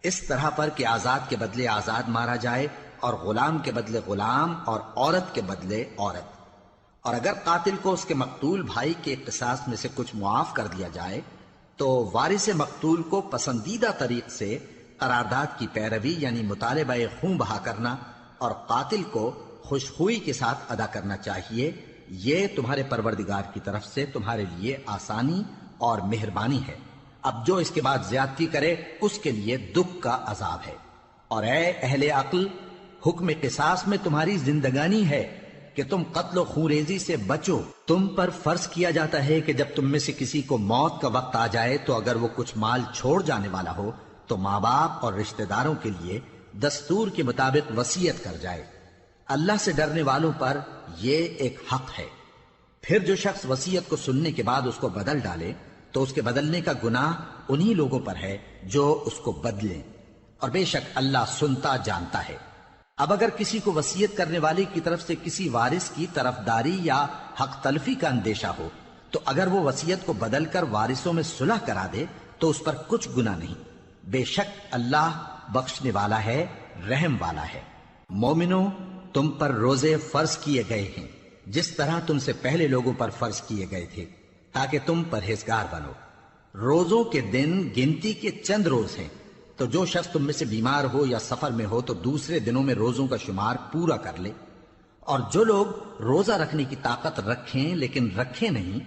اس طرح پر کہ آزاد کے بدلے آزاد مارا جائے، اور غلام کے بدلے غلام، اور عورت کے بدلے عورت۔ اور اگر قاتل کو اس کے مقتول بھائی کے قصاص میں سے کچھ معاف کر دیا جائے تو وارث مقتول کو پسندیدہ طریق سے قرارداد کی پیروی یعنی مطالبہ خون بہا کرنا اور قاتل کو خوشخوئی کے ساتھ ادا کرنا چاہیے۔ یہ تمہارے پروردگار کی طرف سے تمہارے لیے آسانی اور مہربانی ہے۔ اب جو اس کے بعد زیادتی کرے اس کے لیے دکھ کا عذاب ہے۔ اور اے اہل عقل، حکم قصاص میں تمہاری زندگانی ہے کہ تم قتل و خونریزی سے بچو۔ تم پر فرض کیا جاتا ہے کہ جب تم میں سے کسی کو موت کا وقت آ جائے تو اگر وہ کچھ مال چھوڑ جانے والا ہو تو ماں باپ اور رشتہ داروں کے لیے دستور کے مطابق وصیت کر جائے۔ اللہ سے ڈرنے والوں پر یہ ایک حق ہے۔ پھر جو شخص وصیت کو سننے کے بعد اس کو بدل ڈالے تو اس کے بدلنے کا گناہ انہی لوگوں پر ہے جو اس کو بدلیں، اور بے شک اللہ سنتا جانتا ہے۔ اب اگر کسی کو وصیت کرنے والے کی طرف سے کسی وارث کی طرفداری یا حق تلفی کا اندیشہ ہو تو اگر وہ وصیت کو بدل کر وارثوں میں صلح کرا دے تو اس پر کچھ گناہ نہیں، بے شک اللہ بخشنے والا ہے، رحم والا ہے۔ مومنوں، تم پر روزے فرض کیے گئے ہیں جس طرح تم سے پہلے لوگوں پر فرض کیے گئے تھے تاکہ تم پرہیزگار بنو۔ روزوں کے دن گنتی کے چند روز ہیں، تو جو شخص تم میں سے بیمار ہو یا سفر میں ہو تو دوسرے دنوں میں روزوں کا شمار پورا کر لے، اور جو لوگ روزہ رکھنے کی طاقت رکھیں لیکن رکھیں نہیں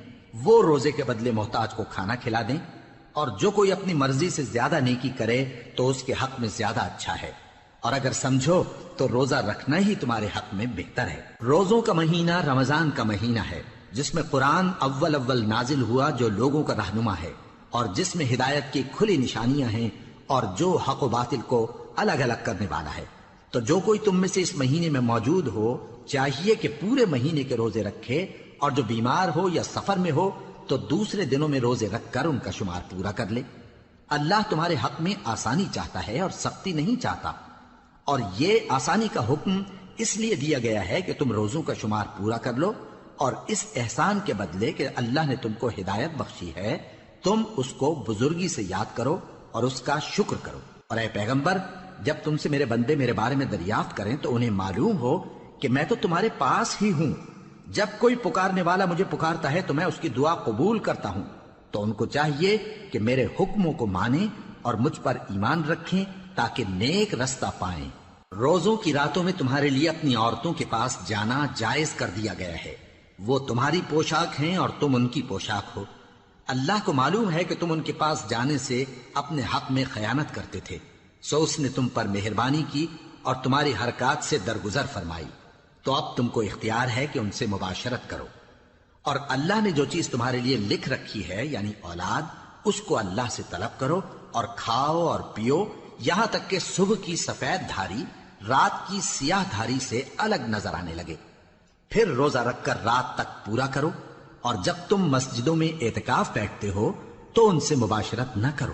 وہ روزے کے بدلے محتاج کو کھانا کھلا دیں، اور جو کوئی اپنی مرضی سے زیادہ نیکی کرے تو اس کے حق میں زیادہ اچھا ہے، اور اگر سمجھو تو روزہ رکھنا ہی تمہارے حق میں بہتر ہے۔ روزوں کا مہینہ رمضان کا مہینہ ہے جس میں قرآن اول نازل ہوا، جو لوگوں کا رہنما ہے اور جس میں ہدایت کی کھلی نشانیاں ہیں اور جو حق و باطل کو الگ الگ کرنے والا ہے۔ تو جو کوئی تم میں سے اس مہینے میں موجود ہو چاہیے کہ پورے مہینے کے روزے رکھے، اور جو بیمار ہو یا سفر میں ہو تو دوسرے دنوں میں روزے رکھ کر ان کا شمار پورا کر لے۔ اللہ تمہارے حق میں آسانی چاہتا ہے اور سختی نہیں چاہتا، اور یہ آسانی کا حکم اس لیے دیا گیا ہے کہ تم روزوں کا شمار پورا کر لو، اور اس احسان کے بدلے کہ اللہ نے تم کو ہدایت بخشی ہے تم اس کو بزرگی سے یاد کرو اور اس کا شکر کرو۔ اور اے پیغمبر، جب تم سے میرے بندے میرے بارے میں دریافت کریں تو انہیں معلوم ہو کہ میں تو تمہارے پاس ہی ہوں۔ جب کوئی پکارنے والا مجھے پکارتا ہے تو میں اس کی دعا قبول کرتا ہوں، تو ان کو چاہیے کہ میرے حکموں کو مانیں اور مجھ پر ایمان رکھیں تاکہ نیک رستہ پائیں۔ روزوں کی راتوں میں تمہارے لیے اپنی عورتوں کے پاس جانا جائز کر دیا گیا ہے، وہ تمہاری پوشاک ہیں اور تم ان کی پوشاک ہو۔ اللہ کو معلوم ہے کہ تم ان کے پاس جانے سے اپنے حق میں خیانت کرتے تھے، سو اس نے تم پر مہربانی کی اور تمہاری حرکات سے درگزر فرمائی، تو اب تم کو اختیار ہے کہ ان سے مباشرت کرو۔ اور اللہ نے جو چیز تمہارے لیے لکھ رکھی ہے یعنی اولاد، اس کو اللہ سے طلب کرو اور کھاؤ اور پیو یہاں تک کہ صبح کی سفید دھاری رات کی سیاہ دھاری سے الگ نظر آنے لگے، پھر روزہ رکھ کر رات تک پورا کرو، اور جب تم مسجدوں میں اعتکاف بیٹھتے ہو تو ان سے مباشرت نہ کرو،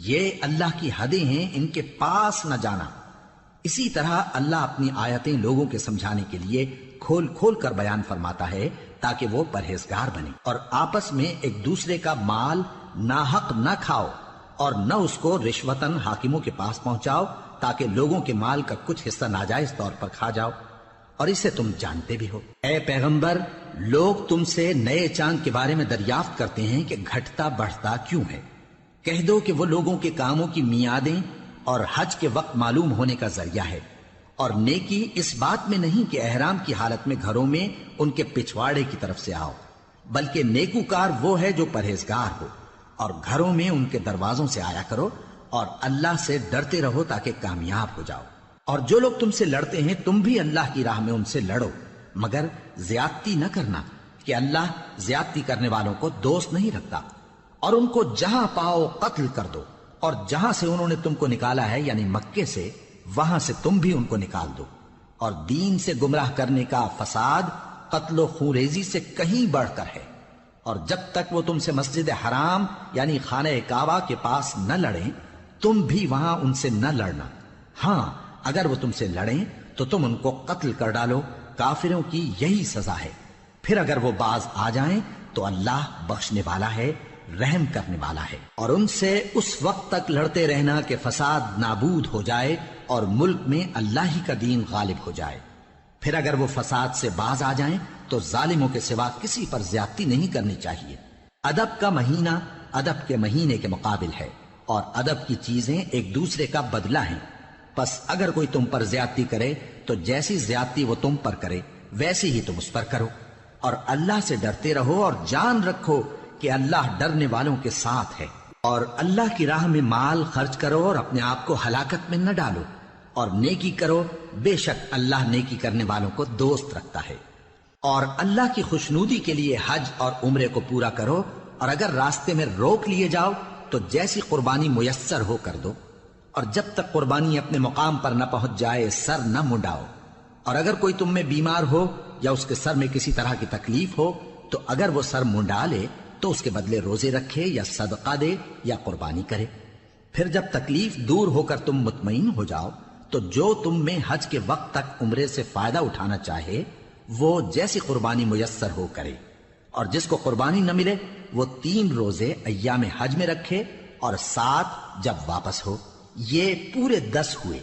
یہ اللہ کی حدیں ہیں، ان کے پاس نہ جانا۔ اسی طرح اللہ اپنی آیتیں لوگوں کے سمجھانے کے لیے کھول کھول کر بیان فرماتا ہے تاکہ وہ پرہیزگار بنے، اور آپس میں ایک دوسرے کا مال ناحق نہ کھاؤ اور نہ اس کو رشوتاً حاکموں کے پاس پہنچاؤ تاکہ لوگوں کے مال کا کچھ حصہ ناجائز طور پر کھا جاؤ، اور اسے تم جانتے بھی ہو۔ اے پیغمبر، لوگ تم سے نئے چاند کے بارے میں دریافت کرتے ہیں کہ گھٹتا بڑھتا کیوں ہے۔ کہہ دو کہ وہ لوگوں کے کاموں کی میعادیں اور حج کے وقت معلوم ہونے کا ذریعہ ہے، اور نیکی اس بات میں نہیں کہ احرام کی حالت میں گھروں میں ان کے پچھواڑے کی طرف سے آؤ، بلکہ نیکوکار وہ ہے جو پرہیزگار ہو، اور گھروں میں ان کے دروازوں سے آیا کرو، اور اللہ سے ڈرتے رہو تاکہ کامیاب ہو جاؤ۔ اور جو لوگ تم سے لڑتے ہیں تم بھی اللہ کی راہ میں ان سے لڑو، مگر زیادتی نہ کرنا، کہ اللہ زیادتی کرنے والوں کو دوست نہیں رکھتا۔ اور ان کو جہاں پاؤ قتل کر دو، اور جہاں سے انہوں نے تم کو نکالا ہے یعنی مکے سے، وہاں سے تم بھی ان کو نکال دو۔ اور دین سے گمراہ کرنے کا فساد قتل و خونریزی سے کہیں بڑھ کر ہے۔ اور جب تک وہ تم سے مسجد حرام یعنی خانہ کعبہ کے پاس نہ لڑیں تم بھی وہاں ان سے نہ لڑنا۔ ہاں اگر وہ تم سے لڑیں تو تم ان کو قتل کر ڈالو، کافروں کی یہی سزا ہے۔ پھر اگر وہ باز آ جائیں تو اللہ بخشنے والا ہے، رحم کرنے والا ہے۔ اور ان سے اس وقت تک لڑتے رہنا کہ فساد نابود ہو جائے اور ملک میں اللہ ہی کا دین غالب ہو جائے۔ پھر اگر وہ فساد سے باز آ جائیں تو ظالموں کے سوا کسی پر زیادتی نہیں کرنی چاہیے۔ ادب کا مہینہ ادب کے مہینے کے مقابل ہے، اور ادب کی چیزیں ایک دوسرے کا بدلہ ہیں۔ پس اگر کوئی تم پر زیادتی کرے تو جیسی زیادتی وہ تم پر کرے ویسی ہی تم اس پر کرو، اور اللہ سے ڈرتے رہو اور جان رکھو کہ اللہ ڈرنے والوں کے ساتھ ہے۔ اور اللہ کی راہ میں مال خرچ کرو اور اپنے آپ کو ہلاکت میں نہ ڈالو، اور نیکی کرو، بے شک اللہ نیکی کرنے والوں کو دوست رکھتا ہے۔ اور اللہ کی خوشنودی کے لیے حج اور عمرے کو پورا کرو، اور اگر راستے میں روک لیے جاؤ تو جیسی قربانی میسر ہو کر دو، اور جب تک قربانی اپنے مقام پر نہ پہنچ جائے سر نہ منڈاؤ۔ اور اگر کوئی تم میں بیمار ہو یا اس کے سر میں کسی طرح کی تکلیف ہو تو اگر وہ سر منڈا لے تو اس کے بدلے روزے رکھے یا صدقہ دے یا قربانی کرے۔ پھر جب تکلیف دور ہو کر تم مطمئن ہو جاؤ تو جو تم میں حج کے وقت تک عمرے سے فائدہ اٹھانا چاہے وہ جیسی قربانی میسر ہو کرے، اور جس کو قربانی نہ ملے وہ 3 روزے ایام حج میں رکھے اور 7 جب واپس ہو، یہ پورے 10 ہوئے۔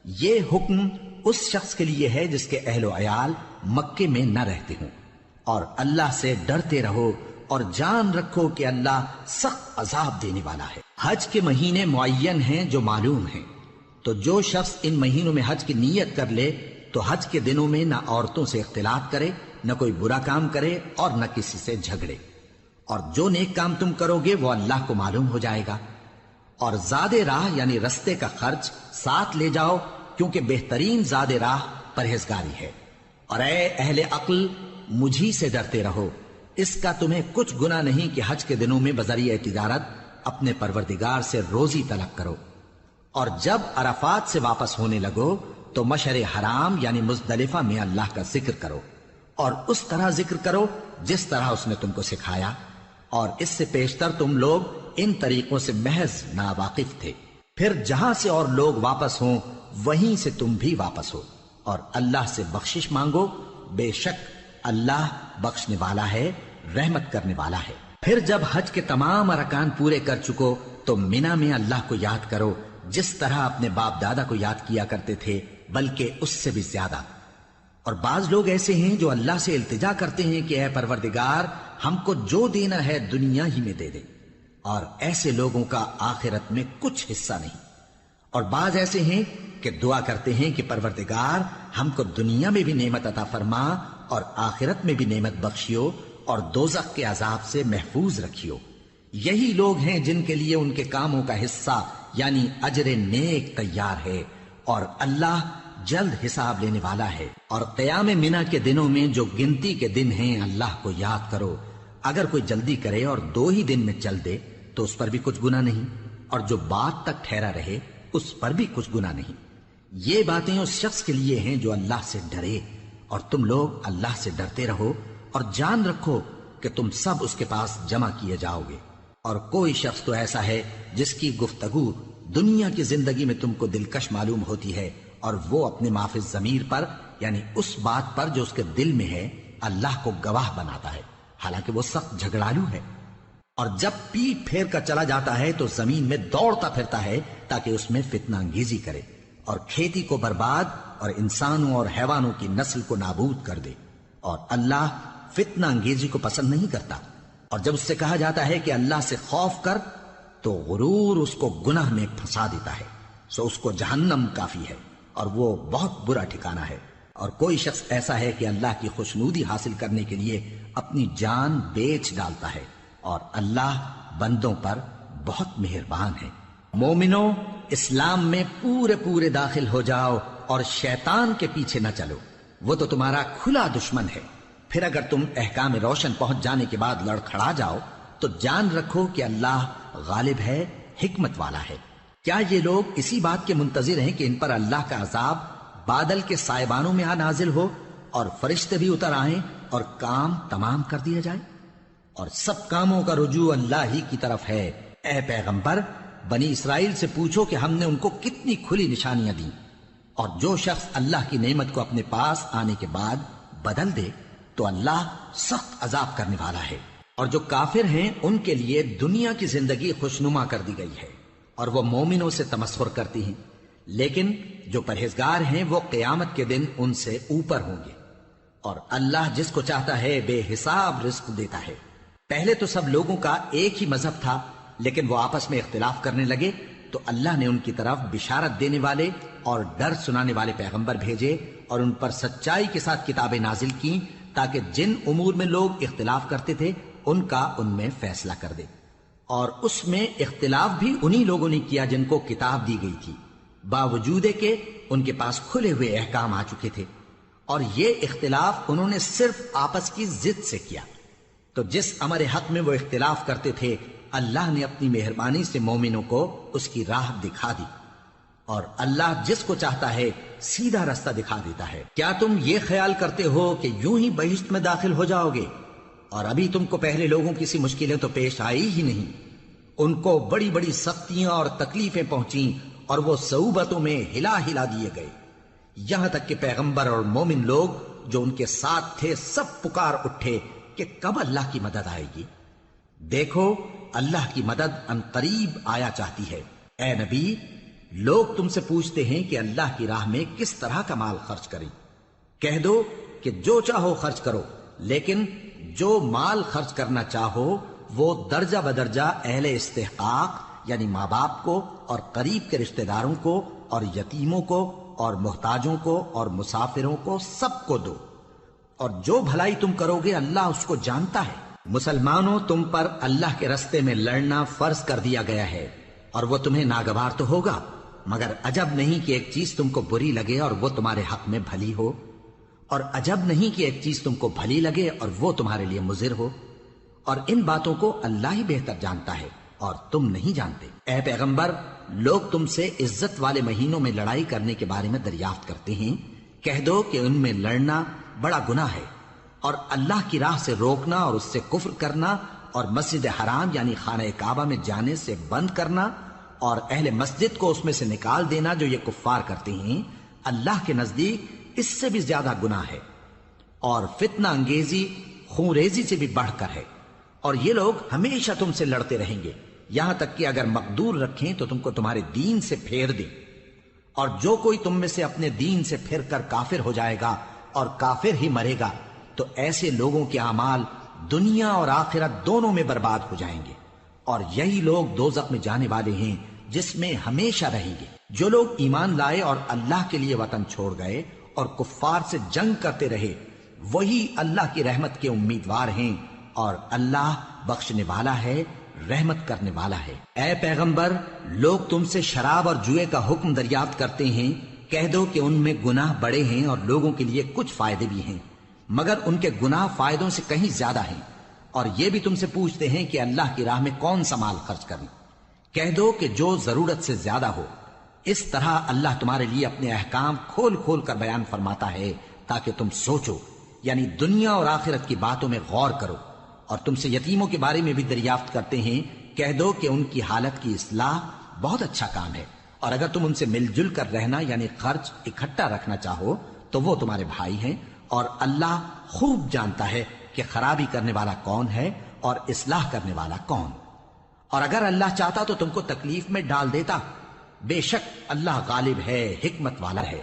یہ حکم اس شخص کے لیے ہے جس کے اہل و عیال مکے میں نہ رہتے ہوں۔ اور اللہ سے ڈرتے رہو اور جان رکھو کہ اللہ سخت عذاب دینے والا ہے۔ حج کے مہینے معین ہیں جو معلوم ہیں، تو جو شخص ان مہینوں میں حج کی نیت کر لے تو حج کے دنوں میں نہ عورتوں سے اختلاط کرے، نہ کوئی برا کام کرے اور نہ کسی سے جھگڑے۔ اور جو نیک کام تم کرو گے وہ اللہ کو معلوم ہو جائے گا۔ اور زاد راہ یعنی رستے کا خرچ ساتھ لے جاؤ، کیونکہ بہترین زاد راہ پرہیزگاری ہے۔ اور اے اہل عقل مجھی سے ڈرتے رہو، اس کا تمہیں کچھ گناہ نہیں کہ حج کے دنوں میں بذریعہ تجارت اپنے پروردگار سے روزی طلب کرو۔ اور جب عرفات سے واپس ہونے لگو تو مشعر حرام یعنی مزدلفہ میں اللہ کا ذکر کرو، اور اس طرح ذکر کرو جس طرح اس نے تم کو سکھایا، اور اس سے پیشتر تم لوگ ان طریقوں سے محض ناواقف تھے۔ پھر جہاں سے اور لوگ واپس ہوں وہیں سے تم بھی واپس ہو، اور اللہ سے بخشش مانگو، بے شک اللہ بخشنے والا ہے، رحمت کرنے والا ہے۔ پھر جب حج کے تمام ارکان پورے کر چکو تو مینا میں اللہ کو یاد کرو جس طرح اپنے باپ دادا کو یاد کیا کرتے تھے، بلکہ اس سے بھی زیادہ۔ اور بعض لوگ ایسے ہیں جو اللہ سے التجا کرتے ہیں کہ اے پروردگار ہم کو جو دینا ہے دنیا ہی میں دے دے، اور ایسے لوگوں کا آخرت میں کچھ حصہ نہیں۔ اور بعض ایسے ہیں کہ دعا کرتے ہیں کہ پروردگار ہم کو دنیا میں بھی نعمت عطا فرما اور آخرت میں بھی نعمت بخشیو اور دوزخ کے عذاب سے محفوظ رکھیو۔ یہی لوگ ہیں جن کے لیے ان کے کاموں کا حصہ یعنی اجر نیک تیار ہے، اور اللہ جلد حساب لینے والا ہے۔ اور قیام منا کے دنوں میں جو گنتی کے دن ہیں اللہ کو یاد کرو۔ اگر کوئی جلدی کرے اور 2 ہی دن میں چل دے تو اس پر بھی کچھ گناہ نہیں، اور جو بات تک ٹھہرا رہے اس پر بھی کچھ گناہ نہیں۔ یہ باتیں اس شخص کے لیے ہیں جو اللہ سے ڈرے، اور تم لوگ اللہ سے ڈرتے رہو اور جان رکھو کہ تم سب اس کے پاس جمع کیے جاؤ گے۔ اور کوئی شخص تو ایسا ہے جس کی گفتگو دنیا کی زندگی میں تم کو دلکش معلوم ہوتی ہے، اور وہ اپنے معافی ضمیر پر یعنی اس بات پر جو اس کے دل میں ہے اللہ کو گواہ بناتا ہے، حالانکہ وہ سخت جھگڑالو ہے۔ اور جب پیٹ پھیر کر چلا جاتا ہے تو زمین میں دوڑتا پھرتا ہے تاکہ اس میں فتنہ انگیزی کرے اور کھیتی کو برباد اور انسانوں اور حیوانوں کی نسل کو نابود کر دے، اور اللہ فتنہ انگیزی کو پسند نہیں کرتا۔ اور جب اس سے کہا جاتا ہے کہ اللہ سے خوف کر تو غرور اس کو گناہ میں پھنسا دیتا ہے، سو اس کو جہنم کافی ہے، اور وہ بہت برا ٹھکانہ ہے۔ اور کوئی شخص ایسا ہے کہ اللہ کی خوشنودی حاصل کرنے کے لیے اپنی جان بیچ ڈالتا ہے، اور اللہ بندوں پر بہت مہربان ہے۔ مومنو، اسلام میں پورے داخل ہو جاؤ اور شیطان کے پیچھے نہ چلو، وہ تو تمہارا کھلا دشمن ہے۔ پھر اگر تم احکام روشن پہنچ جانے کے بعد لڑکھڑا جاؤ تو جان رکھو کہ اللہ غالب ہے، حکمت والا ہے۔ کیا یہ لوگ اسی بات کے منتظر ہیں کہ ان پر اللہ کا عذاب بادل کے سائبانوں میں نازل ہو اور فرشتے بھی اتر آئیں اور کام تمام کر دیا جائے؟ اور سب کاموں کا رجوع اللہ ہی کی طرف ہے۔ اے پیغمبر، بنی اسرائیل سے پوچھو کہ ہم نے ان کو کتنی کھلی نشانیاں دیں، اور جو شخص اللہ کی نعمت کو اپنے پاس آنے کے بعد بدل دے تو اللہ سخت عذاب کرنے والا ہے۔ اور جو کافر ہیں ان کے لیے دنیا کی زندگی خوشنما کر دی گئی ہے، اور وہ مومنوں سے تمسخر کرتی ہیں، لیکن جو پرہیزگار ہیں وہ قیامت کے دن ان سے اوپر ہوں گے۔ اور اللہ جس کو چاہتا ہے بے حساب رزق دیتا ہے۔ پہلے تو سب لوگوں کا ایک ہی مذہب تھا، لیکن وہ آپس میں اختلاف کرنے لگے تو اللہ نے ان کی طرف بشارت دینے والے اور ڈر سنانے والے پیغمبر بھیجے، اور ان پر سچائی کے ساتھ کتابیں نازل کیں تاکہ جن امور میں لوگ اختلاف کرتے تھے ان کا ان میں فیصلہ کر دے۔ اور اس میں اختلاف بھی انہی لوگوں نے کیا جن کو کتاب دی گئی تھی، باوجود کہ ان کے پاس کھلے ہوئے احکام آ چکے تھے، اور یہ اختلاف انہوں نے صرف آپس کی ضد سے کیا۔ تو جس امر حق میں وہ اختلاف کرتے تھے اللہ نے اپنی مہربانی سے مومنوں کو اس کی راہ دکھا دی، اور اللہ جس کو چاہتا ہے سیدھا رستہ دکھا دیتا ہے۔ کیا تم یہ خیال کرتے ہو کہ یوں ہی بہشت میں داخل ہو جاؤ گے، اور ابھی تم کو پہلے لوگوں کی سی مشکلیں تو پیش آئی ہی نہیں؟ ان کو بڑی بڑی سختیاں اور تکلیفیں پہنچیں، اور وہ صعوبتوں میں ہلا دیے گئے، یہاں تک کہ پیغمبر اور مومن لوگ جو ان کے ساتھ تھے سب پکار اٹھے کہ کب اللہ کی مدد آئے گی۔ دیکھو، اللہ کی مدد ان قریب آیا چاہتی ہے۔ اے نبی، لوگ تم سے پوچھتے ہیں کہ اللہ کی راہ میں کس طرح کا مال خرچ کریں۔ کہہ دو کہ جو چاہو خرچ کرو، لیکن جو مال خرچ کرنا چاہو وہ درجہ بدرجہ اہل استحقاق یعنی ماں باپ کو اور قریب کے رشتہ داروں کو اور یتیموں کو اور محتاجوں کو اور مسافروں کو سب کو دو، اور جو بھلائی تم کرو گے اللہ اس کو جانتا ہے۔ مسلمانوں، تم پر اللہ کے رستے میں لڑنا فرض کر دیا گیا ہے، اور وہ تمہیں ناگوار تو ہوگا، مگر عجب نہیں کہ ایک چیز تم کو بری لگے اور وہ تمہارے حق میں بھلی ہو، اور عجب نہیں کہ ایک چیز تم کو بھلی لگے اور وہ تمہارے لیے مضر ہو، اور ان باتوں کو اللہ ہی بہتر جانتا ہے اور تم نہیں جانتے۔ اے پیغمبر، لوگ تم سے عزت والے مہینوں میں لڑائی کرنے کے بارے میں دریافت کرتے ہیں، کہہ دو کہ ان میں لڑنا بڑا گناہ ہے، اور اللہ کی راہ سے روکنا اور اس سے کفر کرنا اور مسجد حرام یعنی خانہ کعبہ میں جانے سے بند کرنا اور اہل مسجد کو اس میں سے نکال دینا جو یہ کفار کرتے ہیں، اللہ کے نزدیک اس سے بھی زیادہ گناہ ہے، اور فتنہ انگیزی خونریزی سے بھی بڑھ کر ہے۔ اور یہ لوگ ہمیشہ تم سے لڑتے رہیں گے، یہاں تک کہ اگر مقدور رکھیں تو تم کو تمہارے دین سے پھیر دیں، اور جو کوئی تم میں سے اپنے دین سے پھر کر کافر ہو جائے گا اور کافر ہی مرے گا تو ایسے لوگوں کے اعمال دنیا اور آخرت دونوں میں برباد ہو جائیں گے، اور یہی لوگ دوزخ میں جانے والے ہیں جس میں ہمیشہ رہیں گے۔ جو لوگ ایمان لائے اور اللہ کے لیے وطن چھوڑ گئے اور کفار سے جنگ کرتے رہے وہی اللہ کی رحمت کے امیدوار ہیں، اور اللہ بخشنے والا ہے، رحمت کرنے والا ہے۔ اے پیغمبر، لوگ تم سے شراب اور جوئے کا حکم دریافت کرتے ہیں، کہہ دو کہ ان میں گناہ بڑے ہیں اور لوگوں کے لیے کچھ فائدے بھی ہیں، مگر ان کے گناہ فائدوں سے کہیں زیادہ ہیں۔ اور یہ بھی تم سے پوچھتے ہیں کہ اللہ کی راہ میں کون سا مال خرچ کریں، کہہ دو کہ جو ضرورت سے زیادہ ہو۔ اس طرح اللہ تمہارے لیے اپنے احکام کھول کھول کر بیان فرماتا ہے تاکہ تم سوچو، یعنی دنیا اور آخرت کی باتوں میں غور کرو۔ اور تم سے یتیموں کے بارے میں بھی دریافت کرتے ہیں، کہہ دو کہ ان کی حالت کی اصلاح بہت اچھا کام ہے، اور اگر تم ان سے مل جل کر رہنا یعنی خرچ اکٹھا رکھنا چاہو تو وہ تمہارے بھائی ہیں، اور اللہ خوب جانتا ہے کہ خرابی کرنے والا کون ہے اور اصلاح کرنے والا کون۔ اور اگر اللہ چاہتا تو تم کو تکلیف میں ڈال دیتا، بے شک اللہ غالب ہے، حکمت والا ہے۔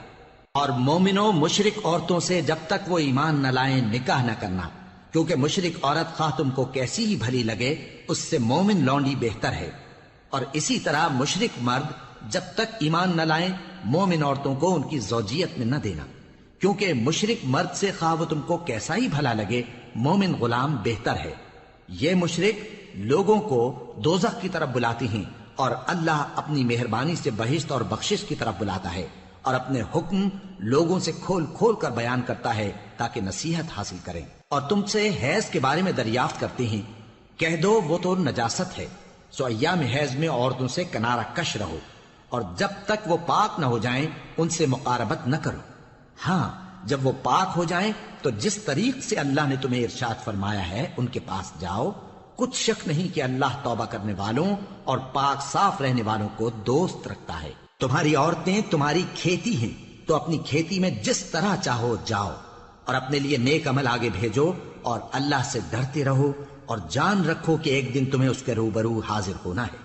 اور مومنوں، مشرک عورتوں سے جب تک وہ ایمان نہ لائیں نکاح نہ کرنا، کیونکہ مشرک عورت خواہ تم کو کیسی ہی بھلی لگے اس سے مومن لونڈی بہتر ہے، اور اسی طرح مشرک مرد جب تک ایمان نہ لائیں مومن عورتوں کو ان کی زوجیت میں نہ دینا، کیونکہ مشرک مرد سے خواہ وہ تم کو کیسا ہی بھلا لگے، مومن غلام بہتر ہے۔ یہ مشرک لوگوں کو دوزخ کی طرف بلاتے ہیں، اور اللہ اپنی مہربانی سے بہشت اور بخشش کی طرف بلاتا ہے، اور اپنے حکم لوگوں سے کھول کھول کر بیان کرتا ہے تاکہ نصیحت حاصل کریں۔ اور تم سے حیض کے بارے میں دریافت کرتے ہیں، کہہ دو وہ تو نجاست ہے، سو ایام حیض میں عورتوں سے کنارہ کش رہو، اور جب تک وہ پاک نہ ہو جائیں ان سے مقاربت نہ کرو۔ ہاں، جب وہ پاک ہو جائیں تو جس طریق سے اللہ نے تمہیں ارشاد فرمایا ہے ان کے پاس جاؤ۔ کچھ شک نہیں کہ اللہ توبہ کرنے والوں اور پاک صاف رہنے والوں کو دوست رکھتا ہے۔ تمہاری عورتیں تمہاری کھیتی ہیں، تو اپنی کھیتی میں جس طرح چاہو جاؤ، اور اپنے لیے نیک عمل آگے بھیجو، اور اللہ سے ڈرتے رہو، اور جان رکھو کہ ایک دن تمہیں اس کے روبرو حاضر ہونا ہے۔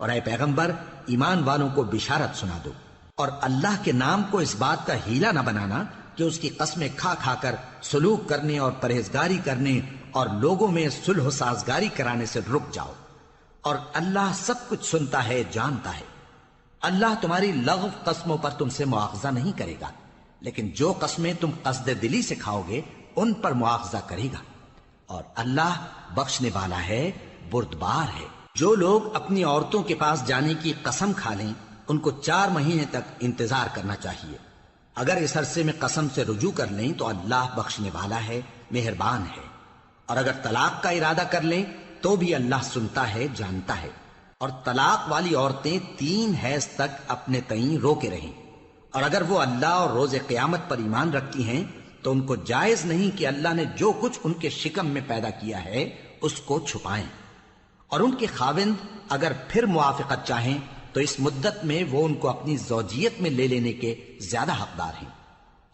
اور اے پیغمبر، ایمان والوں کو بشارت سنا دو، اور اللہ کے نام کو اس بات کا ہیلا نہ بنانا کہ اس کی قسمیں کھا کھا کر سلوک کرنے اور پرہیزگاری کرنے اور لوگوں میں صلح و سازگاری کرانے سے رک جاؤ، اور اللہ سب کچھ سنتا ہے، جانتا ہے۔ اللہ تمہاری لغو قسموں پر تم سے مواخذہ نہیں کرے گا، لیکن جو قسمیں تم قصد دلی سے کھاؤ گے ان پر مواخذہ کرے گا، اور اللہ بخشنے والا ہے، بردبار ہے۔ جو لوگ اپنی عورتوں کے پاس جانے کی قسم کھا لیں ان کو 4 مہینے تک انتظار کرنا چاہیے۔ اگر اس عرصے میں قسم سے رجوع کر لیں تو اللہ بخشنے والا ہے، مہربان ہے۔ اور اگر طلاق کا ارادہ کر لیں تو بھی اللہ سنتا ہے، جانتا ہے۔ اور طلاق والی عورتیں 3 حیض تک اپنے تئیں روکے رہیں، اور اگر وہ اللہ اور روز قیامت پر ایمان رکھتی ہیں تو ان کو جائز نہیں کہ اللہ نے جو کچھ ان کے شکم میں پیدا کیا ہے اس کو چھپائیں۔ اور ان کے خاوند اگر پھر موافقت چاہیں تو اس مدت میں وہ ان کو اپنی زوجیت میں لے لینے کے زیادہ حقدار ہیں۔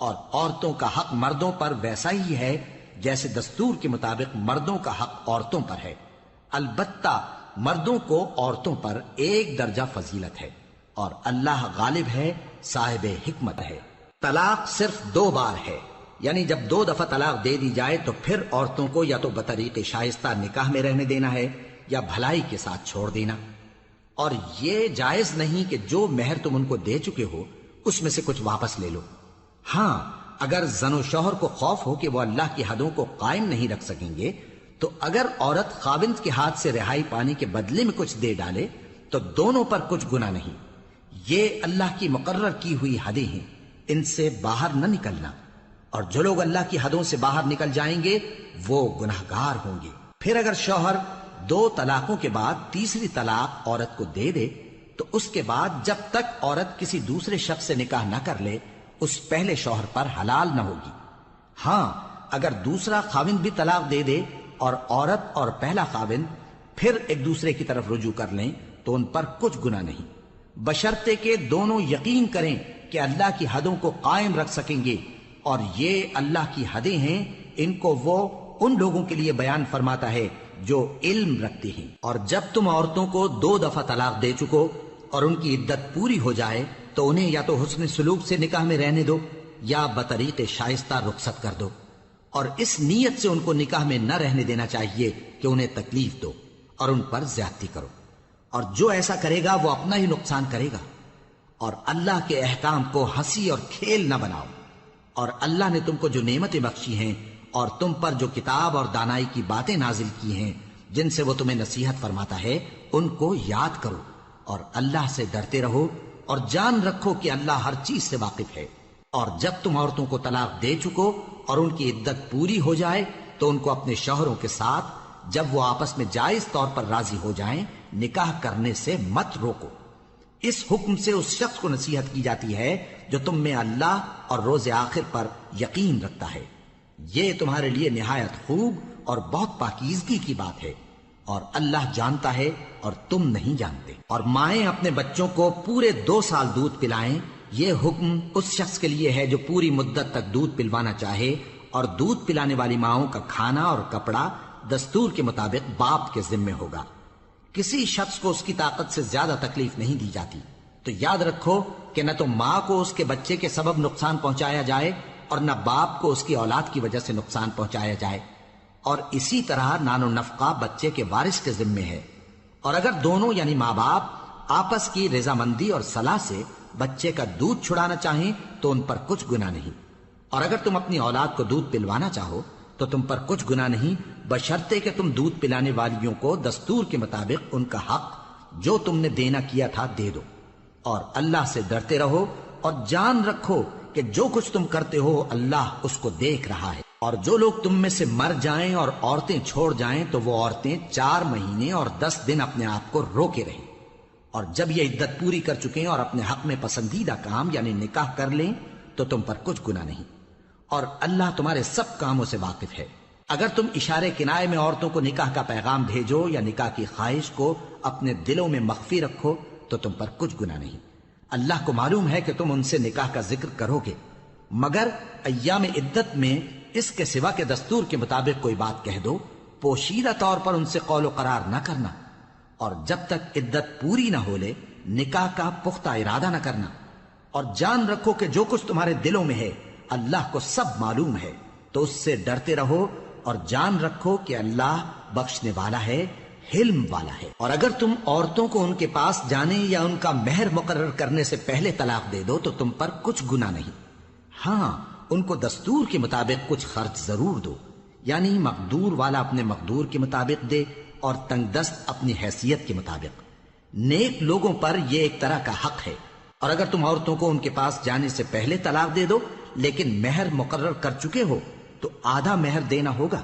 اور عورتوں کا حق مردوں پر ویسا ہی ہے جیسے دستور کے مطابق مردوں کا حق عورتوں پر ہے، البتہ مردوں کو عورتوں پر 1 درجہ فضیلت ہے، اور اللہ غالب ہے، صاحب حکمت ہے۔ طلاق صرف 2 بار ہے، یعنی جب 2 دفعہ طلاق دے دی جائے تو پھر عورتوں کو یا تو بطریق شائستہ نکاح میں رہنے دینا ہے یا بھلائی کے ساتھ چھوڑ دینا۔ اور یہ جائز نہیں کہ جو مہر تم ان کو دے چکے ہو اس میں سے کچھ واپس لے لو۔ ہاں، اگر زن و شوہر کو خوف ہو کہ وہ اللہ کی حدوں کو قائم نہیں رکھ سکیں گے تو اگر عورت خاوند کے ہاتھ سے رہائی پانے کے بدلے میں کچھ دے ڈالے تو دونوں پر کچھ گناہ نہیں۔ یہ اللہ کی مقرر کی ہوئی حدیں ہیں، ان سے باہر نہ نکلنا، اور جو لوگ اللہ کی حدوں سے باہر نکل جائیں گے وہ گناہگار ہوں گے۔ پھر اگر شوہر 2 طلاقوں کے بعد تیسری طلاق عورت کو دے دے تو اس کے بعد جب تک عورت کسی دوسرے شخص سے نکاح نہ کر لے اس پہلے شوہر پر حلال نہ ہوگی۔ ہاں، اگر دوسرا خاوند بھی طلاق دے دے اور عورت اور پہلا خاوند پھر ایک دوسرے کی طرف رجوع کر لیں تو ان پر کچھ گناہ نہیں، بشرطے کہ دونوں یقین کریں کہ اللہ کی حدوں کو قائم رکھ سکیں گے، اور یہ اللہ کی حدیں ہیں، ان کو وہ ان لوگوں کے لیے بیان فرماتا ہے جو علم رکھتے ہیں۔ اور جب تم عورتوں کو 2 دفعہ طلاق دے چکو اور ان کی عدت پوری ہو جائے تو انہیں یا تو حسن سلوک سے نکاح میں رہنے دو یا بطریق شائستہ رخصت کر دو، اور اس نیت سے ان کو نکاح میں نہ رہنے دینا چاہیے کہ انہیں تکلیف دو اور ان پر زیادتی کرو، اور جو ایسا کرے گا وہ اپنا ہی نقصان کرے گا۔ اور اللہ کے احکام کو ہنسی اور کھیل نہ بناؤ، اور اللہ نے تم کو جو نعمتیں بخشی ہیں اور تم پر جو کتاب اور دانائی کی باتیں نازل کی ہیں جن سے وہ تمہیں نصیحت فرماتا ہے ان کو یاد کرو، اور اللہ سے ڈرتے رہو، اور جان رکھو کہ اللہ ہر چیز سے واقف ہے۔ اور جب تم عورتوں کو طلاق دے چکو اور ان کی عدت پوری ہو جائے تو ان کو اپنے شوہروں کے ساتھ جب وہ آپس میں جائز طور پر راضی ہو جائیں نکاح کرنے سے مت روکو۔ اس حکم سے اس شخص کو نصیحت کی جاتی ہے جو تم میں اللہ اور روز آخر پر یقین رکھتا ہے۔ یہ تمہارے لیے نہایت خوب اور بہت پاکیزگی کی بات ہے، اور اللہ جانتا ہے اور تم نہیں جانتے۔ اور مائیں اپنے بچوں کو پورے 2 سال دودھ پلائیں، یہ حکم اس شخص کے لیے ہے جو پوری مدت تک دودھ پلوانا چاہے، اور دودھ پلانے والی ماؤں کا کھانا اور کپڑا دستور کے مطابق باپ کے ذمے ہوگا۔ کسی شخص کو اس کی طاقت سے زیادہ تکلیف نہیں دی جاتی، تو یاد رکھو کہ نہ تو ماں کو اس کے بچے کے سبب نقصان پہنچایا جائے اور نہ باپ کو اس کی اولاد کی وجہ سے نقصان پہنچایا جائے، اور اسی طرح نان و نفقہ بچے کے وارث کے ذمے ہے۔ اور اگر دونوں یعنی ماں باپ آپس کی رضامندی اور صلاح سے بچے کا دودھ چھڑانا چاہیں تو ان پر کچھ گناہ نہیں، اور اگر تم اپنی اولاد کو دودھ پلوانا چاہو تو تم پر کچھ گناہ نہیں، بشرطے کہ تم دودھ پلانے والیوں کو دستور کے مطابق ان کا حق جو تم نے دینا کیا تھا دے دو، اور اللہ سے ڈرتے رہو اور جان رکھو کہ جو کچھ تم کرتے ہو اللہ اس کو دیکھ رہا ہے۔ اور جو لوگ تم میں سے مر جائیں اور عورتیں چھوڑ جائیں تو وہ عورتیں 4 مہینے اور 10 دن اپنے آپ کو روکے رہیں، اور جب یہ عدت پوری کر چکیں اور اپنے حق میں پسندیدہ کام یعنی نکاح کر لیں تو تم پر کچھ گناہ نہیں، اور اللہ تمہارے سب کاموں سے واقف ہے۔ اگر تم اشارے کنائے میں عورتوں کو نکاح کا پیغام بھیجو یا نکاح کی خواہش کو اپنے دلوں میں مخفی رکھو تو تم پر کچھ گناہ نہیں، اللہ کو معلوم ہے کہ تم ان سے نکاح کا ذکر کرو گے، مگر ایام عدت میں اس کے سوا کے دستور کے مطابق کوئی بات کہہ دو، پوشیدہ طور پر ان سے قول و قرار نہ کرنا، اور جب تک عدت پوری نہ ہو لے نکاح کا پختہ ارادہ نہ کرنا، اور جان رکھو کہ جو کچھ تمہارے دلوں میں ہے اللہ کو سب معلوم ہے، تو اس سے ڈرتے رہو اور جان رکھو کہ اللہ بخشنے والا ہے، حلم والا ہے۔ اور اگر تم عورتوں کو ان کے پاس جانے یا ان کا مہر مقرر کرنے سے پہلے طلاق دے دو تو تم پر کچھ گناہ نہیں، ہاں ان کو دستور کے مطابق کچھ خرچ ضرور دو، یعنی مقدور والا اپنے مقدور کے مطابق دے اور تنگ دست اپنی حیثیت کے مطابق۔ نیک لوگوں پر یہ ایک طرح کا حق ہے۔ اور اگر تم عورتوں کو ان کے پاس جانے سے پہلے طلاق دے دو لیکن مہر مقرر کر چکے ہو تو آدھا مہر دینا ہوگا،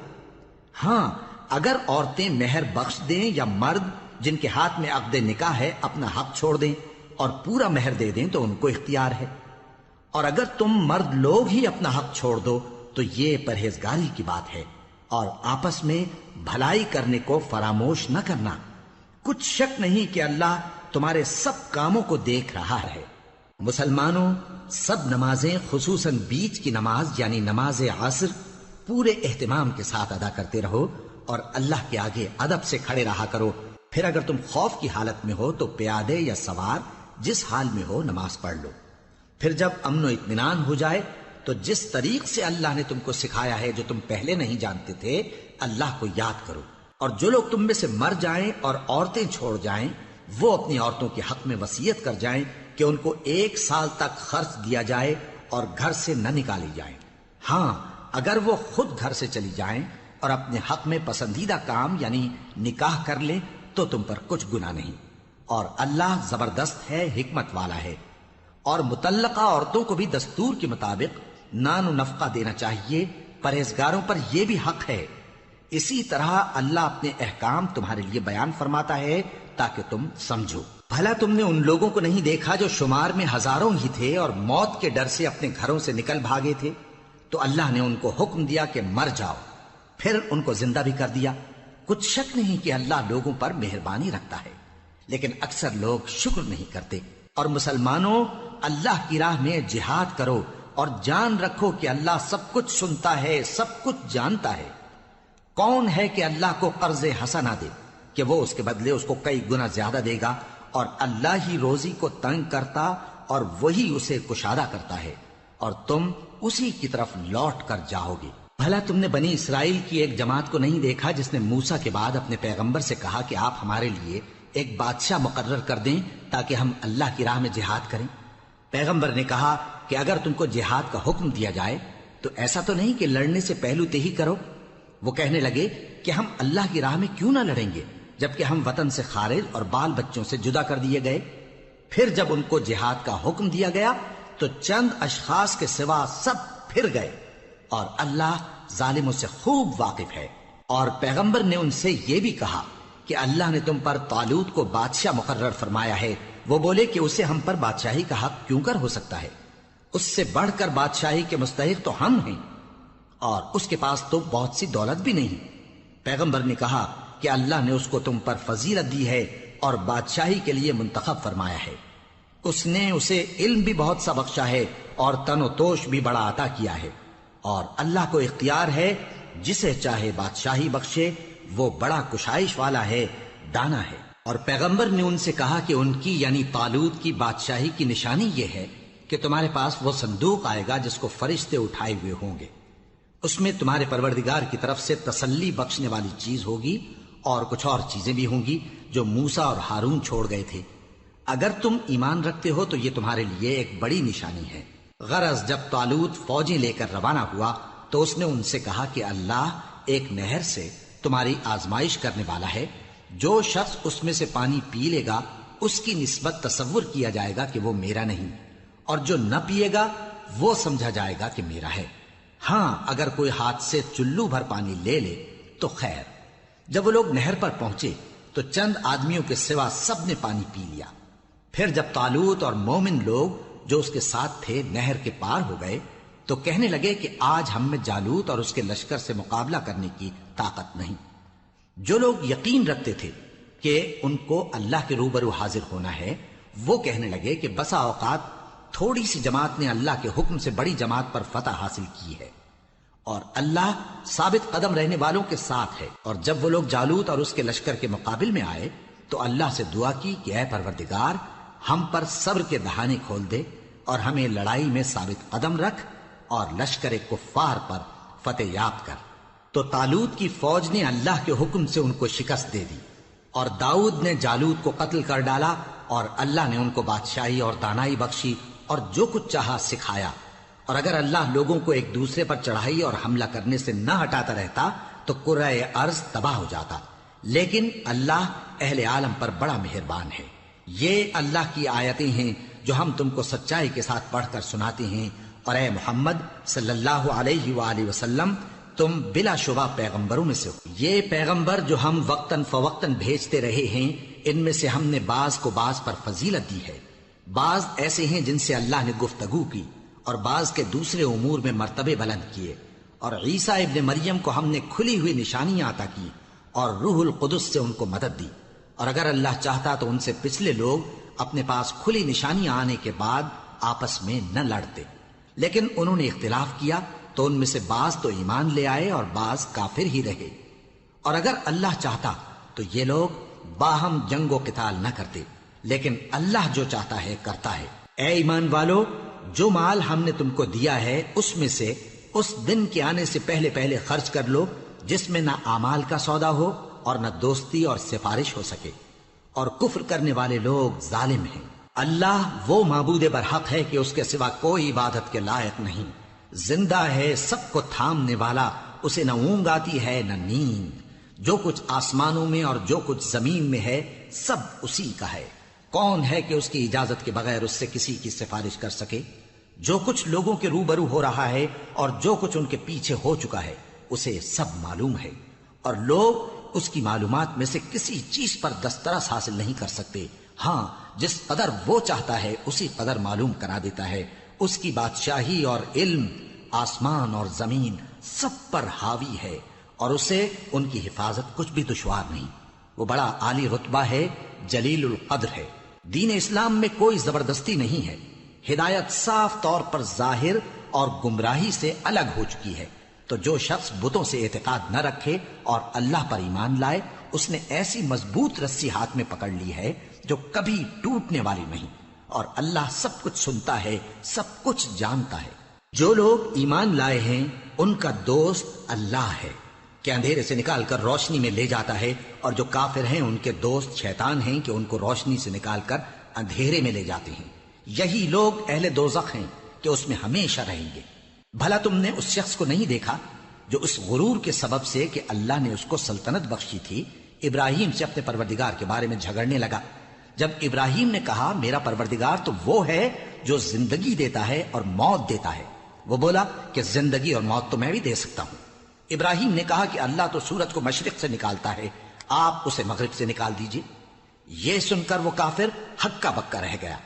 ہاں اگر عورتیں مہر بخش دیں یا مرد جن کے ہاتھ میں عقد نکاح ہے اپنا حق چھوڑ دیں اور پورا مہر دے دیں تو ان کو اختیار ہے، اور اگر تم مرد لوگ ہی اپنا حق چھوڑ دو تو یہ پرہیزگاری کی بات ہے، اور آپس میں بھلائی کرنے کو فراموش نہ کرنا، کچھ شک نہیں کہ اللہ تمہارے سب کاموں کو دیکھ رہا ہے۔ مسلمانوں، سب نمازیں خصوصاً بیچ کی نماز یعنی نماز عصر پورے اہتمام کے ساتھ ادا کرتے رہو اور اللہ کے آگے ادب سے کھڑے رہا کرو، پھر اگر تم خوف کی حالت میں ہو تو پیادے یا سوار جس حال میں ہو نماز پڑھ لو، پھر جب امن و اطمینان ہو جائے تو جس طریق سے اللہ نے تم کو سکھایا ہے جو تم پہلے نہیں جانتے تھے اللہ کو یاد کرو۔ اور جو لوگ تم میں سے مر جائیں اور عورتیں چھوڑ جائیں وہ اپنی عورتوں کے حق میں وصیت کر جائیں کہ ان کو 1 سال تک خرچ دیا جائے اور گھر سے نہ نکالی جائیں، ہاں اگر وہ خود گھر سے چلی جائیں اور اپنے حق میں پسندیدہ کام یعنی نکاح کر لیں تو تم پر کچھ گناہ نہیں، اور اللہ زبردست ہے، حکمت والا ہے۔ اور مطلقہ عورتوں کو بھی دستور کے مطابق نان و نفقہ دینا چاہیے، پرہیزگاروں پر یہ بھی حق ہے۔ اسی طرح اللہ اپنے احکام تمہارے لیے بیان فرماتا ہے تاکہ تم سمجھو۔ بھلا تم نے ان لوگوں کو نہیں دیکھا جو شمار میں ہزاروں ہی تھے اور موت کے ڈر سے اپنے گھروں سے نکل بھاگے تھے، تو اللہ نے ان کو حکم دیا کہ مر جاؤ، پھر ان کو زندہ بھی کر دیا۔ کچھ شک نہیں کہ اللہ لوگوں پر مہربانی رکھتا ہے، لیکن اکثر لوگ شکر نہیں کرتے۔ اور مسلمانوں، اللہ کی راہ میں جہاد کرو اور جان رکھو کہ اللہ سب کچھ سنتا ہے، سب کچھ جانتا ہے۔ کون ہے کہ اللہ کو قرض حسنہ دے کہ وہ اس کے بدلے اس کو کئی گنا زیادہ دے گا، اور اللہ ہی روزی کو تنگ کرتا اور وہی اسے کشادہ کرتا ہے، اور تم اسی کی طرف لوٹ کر جاؤ گے۔ بھلا تم نے بنی اسرائیل کی ایک جماعت کو نہیں دیکھا جس نے موسیٰ کے بعد اپنے پیغمبر سے کہا کہ آپ ہمارے لیے ایک بادشاہ مقرر کر دیں تاکہ ہم اللہ کی راہ میں جہاد کریں؟ پیغمبر نے کہا کہ اگر تم کو جہاد کا حکم دیا جائے تو ایسا تو نہیں کہ لڑنے سے پہلو تہی کرو۔ وہ کہنے لگے کہ ہم اللہ کی راہ میں کیوں نہ لڑیں گے جبکہ ہم وطن سے خارج اور بال بچوں سے جدا کر دیے گئے۔ پھر جب ان کو جہاد کا حکم دیا گیا تو چند اشخاص کے سوا سب پھر گئے، اور اللہ ظالموں سے خوب واقف ہے۔ اور پیغمبر نے ان سے یہ بھی کہا کہ اللہ نے تم پر طالوت کو بادشاہ مقرر فرمایا ہے۔ وہ بولے کہ اسے ہم پر بادشاہی کا حق کیوں کر ہو سکتا ہے؟ اس سے بڑھ کر بادشاہی کے مستحق تو ہم ہیں، اور اس کے پاس تو بہت سی دولت بھی نہیں۔ پیغمبر نے کہا کہ اللہ نے اس کو تم پر فضیلت دی ہے اور بادشاہی کے لیے منتخب فرمایا ہے۔ اس نے اسے علم بھی بہت سا بخشا ہے اور تن و توش بھی بڑا عطا کیا ہے، اور اللہ کو اختیار ہے جسے چاہے بادشاہی بخشے، وہ بڑا کشائش والا ہے، دانا ہے۔ اور پیغمبر نے ان سے کہا کہ ان کی یعنی طالوت کی بادشاہی کی نشانی یہ ہے کہ تمہارے پاس وہ صندوق آئے گا جس کو فرشتے اٹھائے ہوئے ہوں گے، اس میں تمہارے پروردگار کی طرف سے تسلی بخشنے والی چیز ہوگی اور کچھ اور چیزیں بھی ہوں گی جو موسیٰ اور ہارون چھوڑ گئے تھے۔ اگر تم ایمان رکھتے ہو تو یہ تمہارے لیے ایک بڑی نشانی ہے۔ غرض جب طالوت فوجیں لے کر روانہ ہوا تو اس نے ان سے کہا کہ اللہ ایک نہر سے تمہاری آزمائش کرنے والا ہے، جو شخص اس میں سے پانی پی لے گا اس کی نسبت تصور کیا جائے گا کہ وہ میرا نہیں، اور جو نہ پیے گا وہ سمجھا جائے گا کہ میرا ہے۔ ہاں اگر کوئی ہاتھ سے چلو بھر پانی لے لے تو خیر۔ جب وہ لوگ نہر پر پہنچے تو چند آدمیوں کے سوا سب نے پانی پی لیا۔ پھر جب طالوت اور مومن لوگ جو اس کے ساتھ تھے نہر کے پار ہو گئے تو کہنے لگے کہ آج ہم میں جالوت اور اس کے لشکر سے مقابلہ کرنے کی طاقت نہیں۔ جو لوگ یقین رکھتے تھے کہ ان کو اللہ کے روبرو حاضر ہونا ہے وہ کہنے لگے کہ بسا اوقات تھوڑی سی جماعت نے اللہ کے حکم سے بڑی جماعت پر فتح حاصل کی ہے، اور اللہ ثابت قدم رہنے والوں کے ساتھ ہے۔ اور جب وہ لوگ جالوت اور اس کے لشکر کے مقابل میں آئے تو اللہ سے دعا کی کہ اے پروردگار ہم پر صبر کے دہانے کھول دے اور ہمیں لڑائی میں ثابت قدم رکھ اور لشکر کفار پر فتح یاب کر۔ تو طالوت کی فوج نے اللہ کے حکم سے ان کو شکست دے دی، اور داؤد نے جالوت کو قتل کر ڈالا، اور اللہ نے ان کو بادشاہی اور دانائی بخشی اور جو کچھ چاہا سکھایا۔ اور اگر اللہ لوگوں کو ایک دوسرے پر چڑھائی اور حملہ کرنے سے نہ ہٹاتا رہتا تو کرۂ ارض تباہ ہو جاتا، لیکن اللہ اہل عالم پر بڑا مہربان ہے۔ یہ اللہ کی آیتیں ہیں جو ہم تم کو سچائی کے ساتھ پڑھ کر سناتے ہیں، اور اے محمد صلی اللہ علیہ وآلہ وسلم تم بلا شبہ پیغمبروں میں سے ہو۔ یہ پیغمبر جو ہم وقتاً فوقتاً بھیجتے رہے ہیں ان میں سے ہم نے بعض کو بعض پر فضیلت دی ہے، بعض ایسے ہیں جن سے اللہ نے گفتگو کی اور بعض کے دوسرے امور میں مرتبے بلند کیے، اور عیسیٰ ابن مریم کو ہم نے کھلی ہوئی نشانیاں عطا کی اور روح القدس سے ان کو مدد دی، اور اگر اللہ چاہتا تو ان سے پچھلے لوگ اپنے پاس کھلی نشانیاں آنے کے بعد آپس میں نہ لڑتے، لیکن انہوں نے اختلاف کیا تو ان میں سے بعض تو ایمان لے آئے اور بعض کافر ہی رہے۔ اور اگر اللہ چاہتا تو یہ لوگ باہم جنگ و قتال نہ کرتے، لیکن اللہ جو چاہتا ہے کرتا ہے۔ اے ایمان والو، جو مال ہم نے تم کو دیا ہے اس میں سے اس دن کے آنے سے پہلے پہلے خرچ کر لو جس میں نہ اعمال کا سودا ہو اور نہ دوستی اور سفارش ہو سکے، اور کفر کرنے والے لوگ ظالم ہیں۔ اللہ وہ معبود برحق ہے کہ اس کے سوا کوئی عبادت کے لائق نہیں، زندہ ہے، سب کو تھامنے والا، اسے نہ اونگ آتی ہے نہ نیند، جو کچھ آسمانوں میں اور جو کچھ زمین میں ہے سب اسی کا ہے۔ کون ہے کہ اس کی اجازت کے بغیر اس سے کسی کی سفارش کر سکے؟ جو کچھ لوگوں کے روبرو ہو رہا ہے اور جو کچھ ان کے پیچھے ہو چکا ہے اسے سب معلوم ہے، اور لوگ اس کی معلومات میں سے کسی چیز پر دسترس حاصل نہیں کر سکتے۔ ہاں جس قدر وہ چاہتا ہے اسی قدر معلوم کرا دیتا ہے۔ اس کی بادشاہی اور علم آسمان اور زمین سب پر حاوی ہے، اور اسے ان کی حفاظت کچھ بھی دشوار نہیں۔ وہ بڑا عالی رتبہ ہے، جلیل القدر ہے۔ دین اسلام میں کوئی زبردستی نہیں ہے، ہدایت صاف طور پر ظاہر اور گمراہی سے الگ ہو چکی ہے۔ تو جو شخص بتوں سے اعتقاد نہ رکھے اور اللہ پر ایمان لائے اس نے ایسی مضبوط رسی ہاتھ میں پکڑ لی ہے جو کبھی ٹوٹنے والی نہیں، اور اللہ سب کچھ سنتا ہے، سب کچھ جانتا ہے۔ جو لوگ ایمان لائے ہیں ان کا دوست اللہ ہے کہ اندھیرے سے نکال کر روشنی میں لے جاتا ہے، اور جو کافر ہیں ان کے دوست شیطان ہیں کہ ان کو روشنی سے نکال کر اندھیرے میں لے جاتے ہیں۔ یہی لوگ اہل دوزخ ہیں کہ اس میں ہمیشہ رہیں گے۔ بھلا تم نے اس شخص کو نہیں دیکھا جو اس غرور کے سبب سے کہ اللہ نے اس کو سلطنت بخشی تھی ابراہیم سے اپنے پروردگار کے بارے میں جھگڑنے لگا؟ جب ابراہیم نے کہا میرا پروردگار تو وہ ہے جو زندگی دیتا ہے اور موت دیتا ہے، وہ بولا کہ زندگی اور موت تو میں بھی دے سکتا ہوں۔ ابراہیم نے کہا کہ اللہ تو سورج کو مشرق سے نکالتا ہے، آپ اسے مغرب سے نکال دیجئے۔ یہ سن کر وہ کافر ہکا بکا رہ گیا،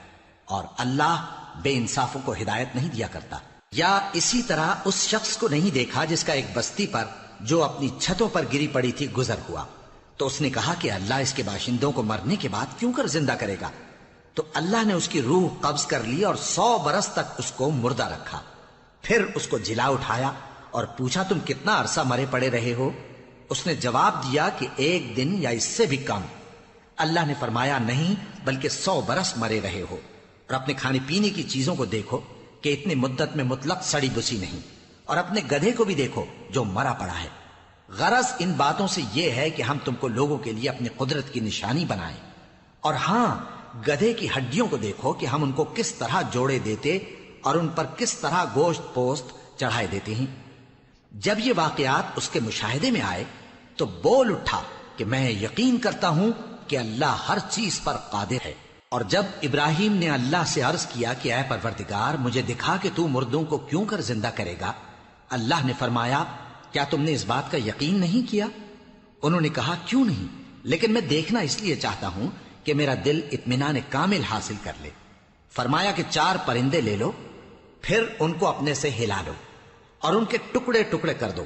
اور اللہ بے انصافوں کو ہدایت نہیں دیا کرتا۔ یا اسی طرح اس شخص کو نہیں دیکھا جس کا ایک بستی پر جو اپنی چھتوں پر گری پڑی تھی گزر ہوا، تو اس نے کہا کہ اللہ اس کے باشندوں کو مرنے کے بعد کیوں کر زندہ کرے گا؟ تو اللہ نے اس کی روح قبض کر لی اور 100 برس تک اس کو مردہ رکھا، پھر اس کو جلا اٹھایا اور پوچھا تم کتنا عرصہ مرے پڑے رہے ہو؟ اس نے جواب دیا کہ 1 دن یا اس سے بھی کم۔ اللہ نے فرمایا نہیں بلکہ 100 برس مرے رہے ہو، اور اپنے کھانے پینے کی چیزوں کو دیکھو کہ اتنی مدت میں مطلق سڑی بسی نہیں، اور اپنے گدھے کو بھی دیکھو جو مرا پڑا ہے۔ غرض ان باتوں سے یہ ہے کہ ہم تم کو لوگوں کے لیے اپنی قدرت کی نشانی بنائیں، اور ہاں گدھے کی ہڈیوں کو دیکھو کہ ہم ان کو کس طرح جوڑے دیتے اور ان پر کس طرح گوشت پوست چڑھائے دیتے ہیں۔ جب یہ واقعات اس کے مشاہدے میں آئے تو بول اٹھا کہ میں یقین کرتا ہوں کہ اللہ ہر چیز پر قادر ہے۔ اور جب ابراہیم نے اللہ سے عرض کیا کہ اے پروردگار مجھے دکھا کہ تو مردوں کو کیوں کر زندہ کرے گا، اللہ نے فرمایا کیا تم نے اس بات کا یقین نہیں کیا؟ انہوں نے کہا کیوں نہیں، لیکن میں دیکھنا اس لیے چاہتا ہوں کہ میرا دل اطمینان کامل حاصل کر لے۔ فرمایا کہ 4 پرندے لے لو، پھر ان کو اپنے سے ہلا لو اور ان کے ٹکڑے ٹکڑے کر دو،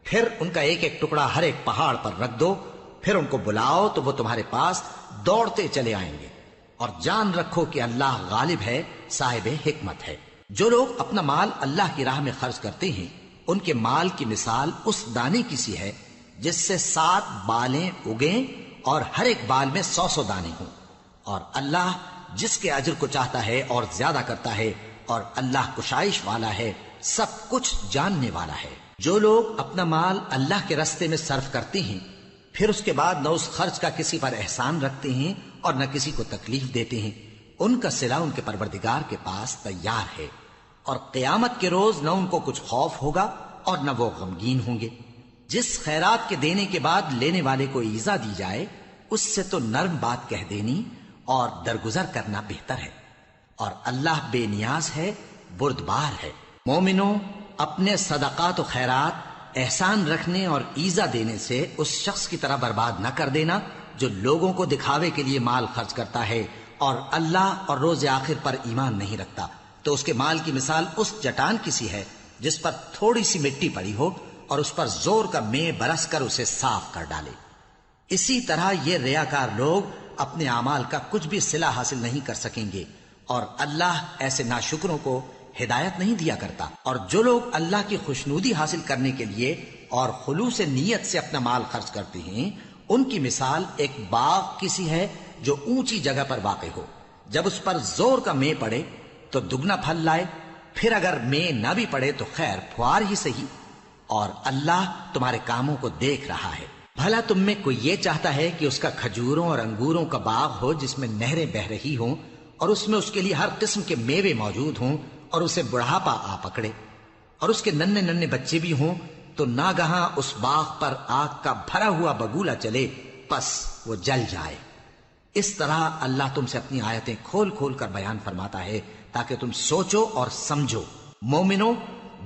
پھر ان کا ایک ایک ٹکڑا ہر ایک پہاڑ پر رکھ دو، پھر ان کو بلاؤ تو وہ تمہارے پاس دوڑتے چلے آئیں گے، اور جان رکھو کہ اللہ غالب ہے، صاحب حکمت ہے۔ جو لوگ اپنا مال اللہ کی راہ میں خرچ کرتے ہیں ان کے مال کی مثال اس دانے کی سی ہے جس سے 7 بالیں اگیں اور ہر ایک بال میں 100 دانے ہوں، اور اللہ جس کے اجر کو چاہتا ہے اور زیادہ کرتا ہے، اور اللہ کشائش والا ہے، سب کچھ جاننے والا ہے۔ جو لوگ اپنا مال اللہ کے راستے میں صرف کرتے ہیں پھر اس کے بعد نہ اس خرچ کا کسی پر احسان رکھتے ہیں اور نہ کسی کو تکلیف دیتے ہیں، ان کا صلہ ان کے پروردگار کے پاس تیار ہے، اور قیامت کے روز نہ ان کو کچھ خوف ہوگا اور نہ وہ غمگین ہوں گے۔ جس خیرات کے دینے کے بعد لینے والے کو ایذا دی جائے اس سے تو نرم بات کہہ دینی اور درگزر کرنا بہتر ہے، اور اللہ بے نیاز ہے، بردبار ہے۔ مومنوں، اپنے صدقات و خیرات احسان رکھنے اور ایذا دینے سے اس شخص کی طرح برباد نہ کر دینا جو لوگوں کو دکھاوے کے لیے مال خرچ کرتا ہے اور اللہ اور روز آخر پر ایمان نہیں رکھتا، تو اس کے مال کی مثال اس چٹان کی سی ہے جس پر تھوڑی سی مٹی پڑی ہو اور اس پر زور کا مے برس کر اسے صاف کر ڈالے۔ اسی طرح یہ ریاکار لوگ اپنے اعمال کا کچھ بھی صلہ حاصل نہیں کر سکیں گے، اور اللہ ایسے ناشکروں کو ہدایت نہیں دیا کرتا۔ اور جو لوگ اللہ کی خوشنودی حاصل کرنے کے لیے اور خلوص نیت سے اپنا مال خرچ کرتے ہیں ان کی مثال ایک باغ کی سی ہے جو اونچی جگہ پر واقع ہو، جب اس پر زور کا مے پڑے تو دگنا پھل لائے، پھر اگر مے نہ بھی پڑے تو خیر پھوار ہی صحیح، اور اللہ تمہارے کاموں کو دیکھ رہا ہے۔ بھلا تم میں کوئی یہ چاہتا ہے کہ اس کا کھجوروں اور انگوروں کا باغ ہو جس میں نہریں بہ رہی ہوں اور اس میں اس کے لیے ہر قسم کے میوے موجود ہوں، اور اسے بڑھاپا آ پکڑے اور اس کے ننھے ننھے بچے بھی ہوں، تو ناگہاں اس باغ پر آگ کا بھرا ہوا بگولا چلے، پس وہ جل جائے۔ اس طرح اللہ تم سے اپنی آیتیں کھول کھول کر بیان فرماتا ہے تاکہ تم سوچو اور سمجھو۔ مومنو،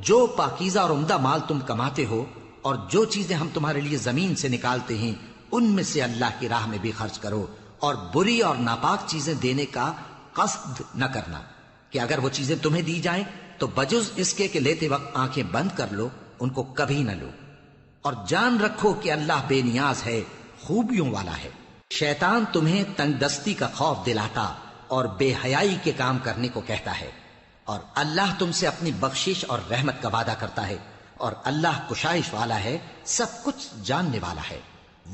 جو پاکیزہ اور عمدہ مال تم کماتے ہو اور جو چیزیں ہم تمہارے لیے زمین سے نکالتے ہیں ان میں سے اللہ کی راہ میں بھی خرچ کرو، اور بری اور ناپاک چیزیں دینے کا قصد نہ کرنا کہ اگر وہ چیزیں تمہیں دی جائیں تو بجز اس کے کہ لیتے وقت آنکھیں بند کر لو ان کو کبھی نہ لو، اور جان رکھو کہ اللہ بے نیاز ہے، خوبیوں والا ہے۔ شیطان تمہیں تنگ دستی کا خوف دلاتا اور بے حیائی کے کام کرنے کو کہتا ہے، اور اللہ تم سے اپنی بخشش اور رحمت کا وعدہ کرتا ہے، اور اللہ کشائش والا ہے، سب کچھ جاننے والا ہے۔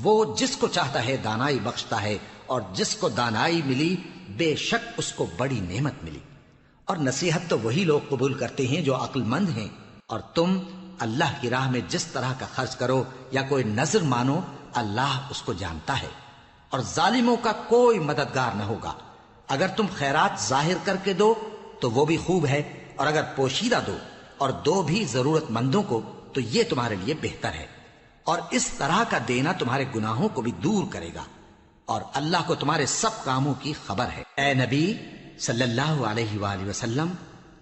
وہ جس کو چاہتا ہے دانائی بخشتا ہے، اور جس کو دانائی ملی بے شک اس کو بڑی نعمت ملی۔ اور نصیحت تو وہی لوگ قبول کرتے ہیں جو عقل مند ہیں، اور تم اللہ کی راہ میں جس طرح کا خرچ کرو یا کوئی نظر مانو اللہ اس کو جانتا ہے، اور ظالموں کا کوئی مددگار نہ ہوگا۔ اگر تم خیرات ظاہر کر کے دو تو وہ بھی خوب ہے، اور اگر پوشیدہ دو اور دو بھی ضرورت مندوں کو تو یہ تمہارے لیے بہتر ہے، اور اس طرح کا دینا تمہارے گناہوں کو بھی دور کرے گا، اور اللہ کو تمہارے سب کاموں کی خبر ہے۔ اے نبی صلی اللہ علیہ وآلہ وسلم،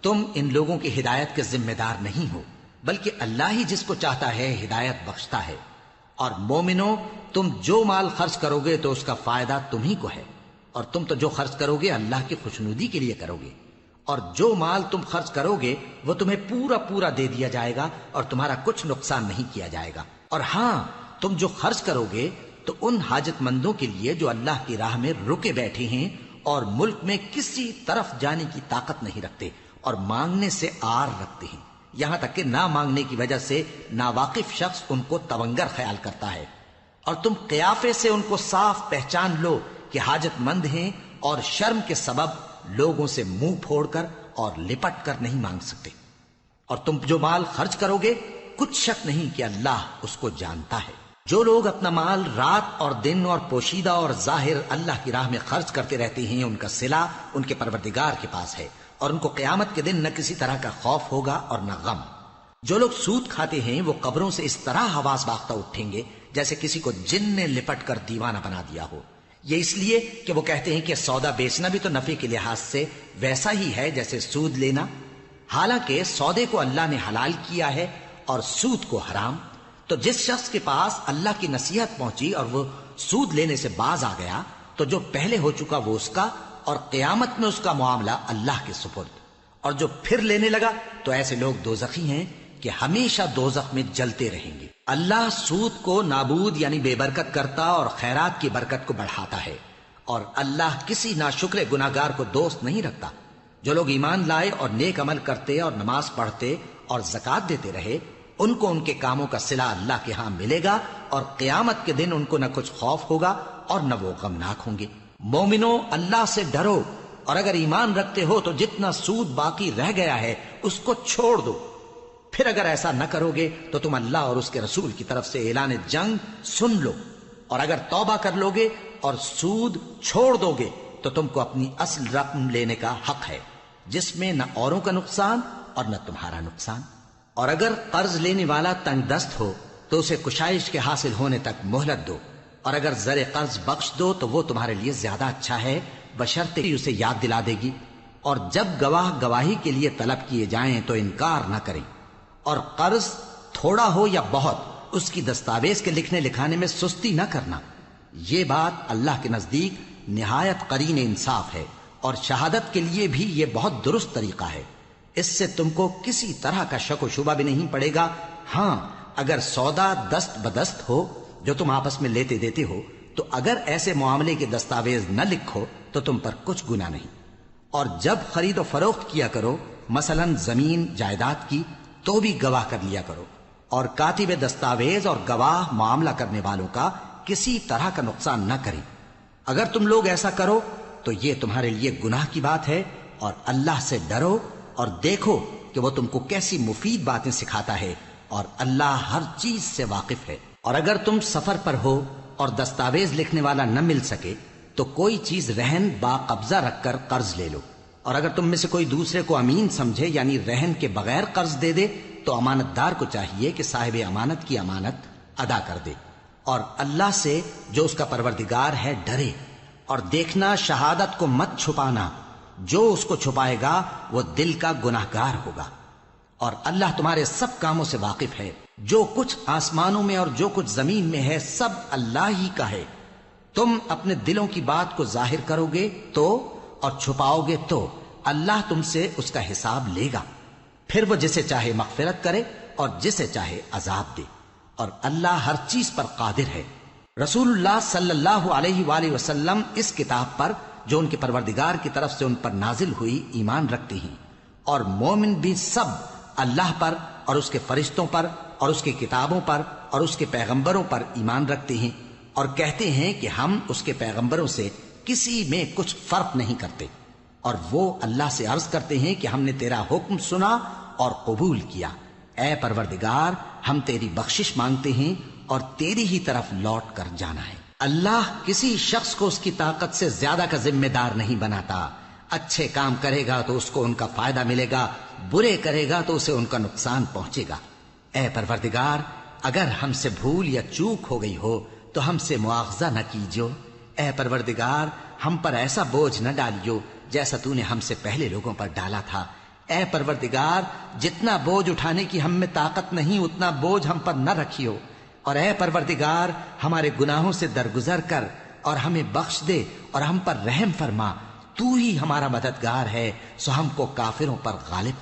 تم ان لوگوں کی ہدایت کے ذمہ دار نہیں ہو، بلکہ اللہ ہی جس کو چاہتا ہے ہدایت بخشتا ہے۔ اور مومنو، تم جو مال خرچ کرو گے تو اس کا فائدہ تمہیں کو ہے، اور تم تو جو خرچ کرو گے اللہ کی خوشنودی کے لیے کرو گے، اور جو مال تم خرچ کرو گے وہ تمہیں پورا پورا دے دیا جائے گا اور تمہارا کچھ نقصان نہیں کیا جائے گا۔ اور ہاں، تم جو خرچ کرو گے تو ان حاجت مندوں کے لیے جو اللہ کی راہ میں رکے بیٹھے ہیں اور ملک میں کسی طرف جانے کی طاقت نہیں رکھتے اور مانگنے سے آر رکھتے ہیں، یہاں تک کہ نہ مانگنے کی وجہ سے ناواقف شخص ان کو تونگر خیال کرتا ہے، اور تم قیافے سے ان کو صاف پہچان لو کہ حاجت مند ہیں، اور شرم کے سبب لوگوں سے منہ پھوڑ کر اور لپٹ کر نہیں مانگ سکتے۔ اور تم جو مال خرچ کرو گے کچھ شک نہیں کہ اللہ اس کو جانتا ہے۔ جو لوگ اپنا مال رات اور دن اور پوشیدہ اور ظاہر اللہ کی راہ میں خرچ کرتے رہتے ہیں، ان کا صلہ ان کے پروردگار کے پاس ہے، اور ان کو قیامت کے دن نہ کسی طرح کا خوف ہوگا اور نہ غم۔ جو لوگ سود کھاتے ہیں وہ قبروں سے اس طرح حواس باختہ اٹھیں گے جیسے کسی کو جن نے لپٹ کر دیوانہ بنا دیا ہو۔ یہ اس لیے کہ وہ کہتے ہیں کہ سودا بیچنا بھی تو نفع کے لحاظ سے ویسا ہی ہے جیسے سود لینا، حالانکہ سودے کو اللہ نے حلال کیا ہے اور سود کو حرام۔ تو جس شخص کے پاس اللہ کی نصیحت پہنچی اور وہ سود لینے سے باز آ گیا تو جو پہلے ہو چکا وہ اس کا، اور قیامت میں اس کا معاملہ اللہ کے سپرد۔ اور جو پھر لینے لگا تو ایسے لوگ دوزخی ہیں کہ ہمیشہ دوزخ میں جلتے رہیں گے۔ اللہ سود کو نابود یعنی بے برکت کرتا اور خیرات کی برکت کو بڑھاتا ہے، اور اللہ کسی ناشکر گناہگار کو دوست نہیں رکھتا۔ جو لوگ ایمان لائے اور نیک عمل کرتے اور نماز پڑھتے اور زکوٰۃ دیتے رہے، ان کو ان کے کاموں کا صلہ اللہ کے ہاں ملے گا، اور قیامت کے دن ان کو نہ کچھ خوف ہوگا اور نہ وہ غمناک ہوں گے۔ مومنو، اللہ سے ڈرو، اور اگر ایمان رکھتے ہو تو جتنا سود باقی رہ گیا ہے اس کو چھوڑ دو۔ پھر اگر ایسا نہ کرو گے تو تم اللہ اور اس کے رسول کی طرف سے اعلان جنگ سن لو، اور اگر توبہ کر لو گے اور سود چھوڑ دو گے تو تم کو اپنی اصل رقم لینے کا حق ہے، جس میں نہ اوروں کا نقصان اور نہ تمہارا نقصان۔ اور اگر قرض لینے والا تنگ دست ہو تو اسے کشائش کے حاصل ہونے تک مہلت دو، اور اگر زر قرض بخش دو تو وہ تمہارے لیے زیادہ اچھا ہے، بشرطے کہ اسے یاد دلا دے گی۔ اور جب گواہ گواہی کے لیے طلب کیے جائیں تو انکار نہ کریں، اور قرض تھوڑا ہو یا بہت اس کی دستاویز کے لکھنے لکھانے میں سستی نہ کرنا۔ یہ بات اللہ کے نزدیک نہایت قرین انصاف ہے، اور شہادت کے لیے بھی یہ بہت درست طریقہ ہے۔ اس سے تم کو کسی طرح کا شک و شبہ بھی نہیں پڑے گا۔ ہاں، اگر سودا دست بدست ہو جو تم آپس میں لیتے دیتے ہو، تو اگر ایسے معاملے کے دستاویز نہ لکھو تو تم پر کچھ گناہ نہیں۔ اور جب خرید و فروخت کیا کرو، مثلا زمین جائیداد کی، تو بھی گواہ کر لیا کرو، اور کاتب دستاویز اور گواہ معاملہ کرنے والوں کا کسی طرح کا نقصان نہ کریں۔ اگر تم لوگ ایسا کرو تو یہ تمہارے لیے گناہ کی بات ہے، اور اللہ سے ڈرو اور دیکھو کہ وہ تم کو کیسی مفید باتیں سکھاتا ہے، اور اللہ ہر چیز سے واقف ہے۔ اور اگر تم سفر پر ہو اور دستاویز لکھنے والا نہ مل سکے تو کوئی چیز رہن با قبضہ رکھ کر قرض لے لو، اور اگر تم میں سے کوئی دوسرے کو امین سمجھے یعنی رہن کے بغیر قرض دے دے تو امانت دار کو چاہیے کہ صاحب امانت کی امانت ادا کر دے، اور اللہ سے جو اس کا پروردگار ہے ڈرے، اور دیکھنا شہادت کو مت چھپانا، جو اس کو چھپائے گا وہ دل کا گناہگار ہوگا۔ اور اللہ تمہارے سب کاموں سے واقف ہے، جو کچھ آسمانوں میں اور جو کچھ زمین میں ہے سب اللہ ہی کا ہے۔ تم اپنے دلوں کی بات کو ظاہر کرو گے تو، اور چھپاؤ گے تو، اللہ تم سے اس کا حساب لے گا، پھر وہ جسے چاہے مغفرت کرے اور جسے چاہے عذاب دے، اور اللہ ہر چیز پر قادر ہے۔ رسول اللہ صلی اللہ علیہ وآلہ وسلم اس کتاب پر جو ان کے پروردگار کی طرف سے ان پر نازل ہوئی ایمان رکھتے ہیں، اور مومن بھی سب اللہ پر اور اس کے فرشتوں پر اور اس کی کتابوں پر اور اس کے پیغمبروں پر ایمان رکھتے ہیں، اور کہتے ہیں کہ ہم اس کے پیغمبروں سے کسی میں کچھ فرق نہیں کرتے، اور وہ اللہ سے عرض کرتے ہیں کہ ہم نے تیرا حکم سنا اور قبول کیا۔ اے پروردگار، ہم تیری بخشش مانگتے ہیں اور تیری ہی طرف لوٹ کر جانا ہے۔ اللہ کسی شخص کو اس کی طاقت سے زیادہ کا ذمہ دار نہیں بناتا۔ اچھے کام کرے گا تو اس کو ان کا فائدہ ملے گا، برے کرے گا تو اسے ان کا نقصان پہنچے گا۔ اے پروردگار، اگر ہم سے بھول یا چوک ہو گئی ہو تو ہم سے مواخذہ نہ کیجو۔ اے پروردگار، ہم پر ایسا بوجھ نہ ڈالیو جیسا تو نے ہم سے پہلے لوگوں پر ڈالا تھا۔ اے پروردگار، جتنا بوجھ اٹھانے کی ہم میں طاقت نہیں اتنا بوجھ ہم پر نہ رکھیو، اور اے پروردگار، ہمارے گناہوں سے درگزر کر اور ہمیں بخش دے اور ہم پر رحم فرما۔ تو ہی ہمارا مددگار ہے، سو ہم کو کافروں پر غالب کر۔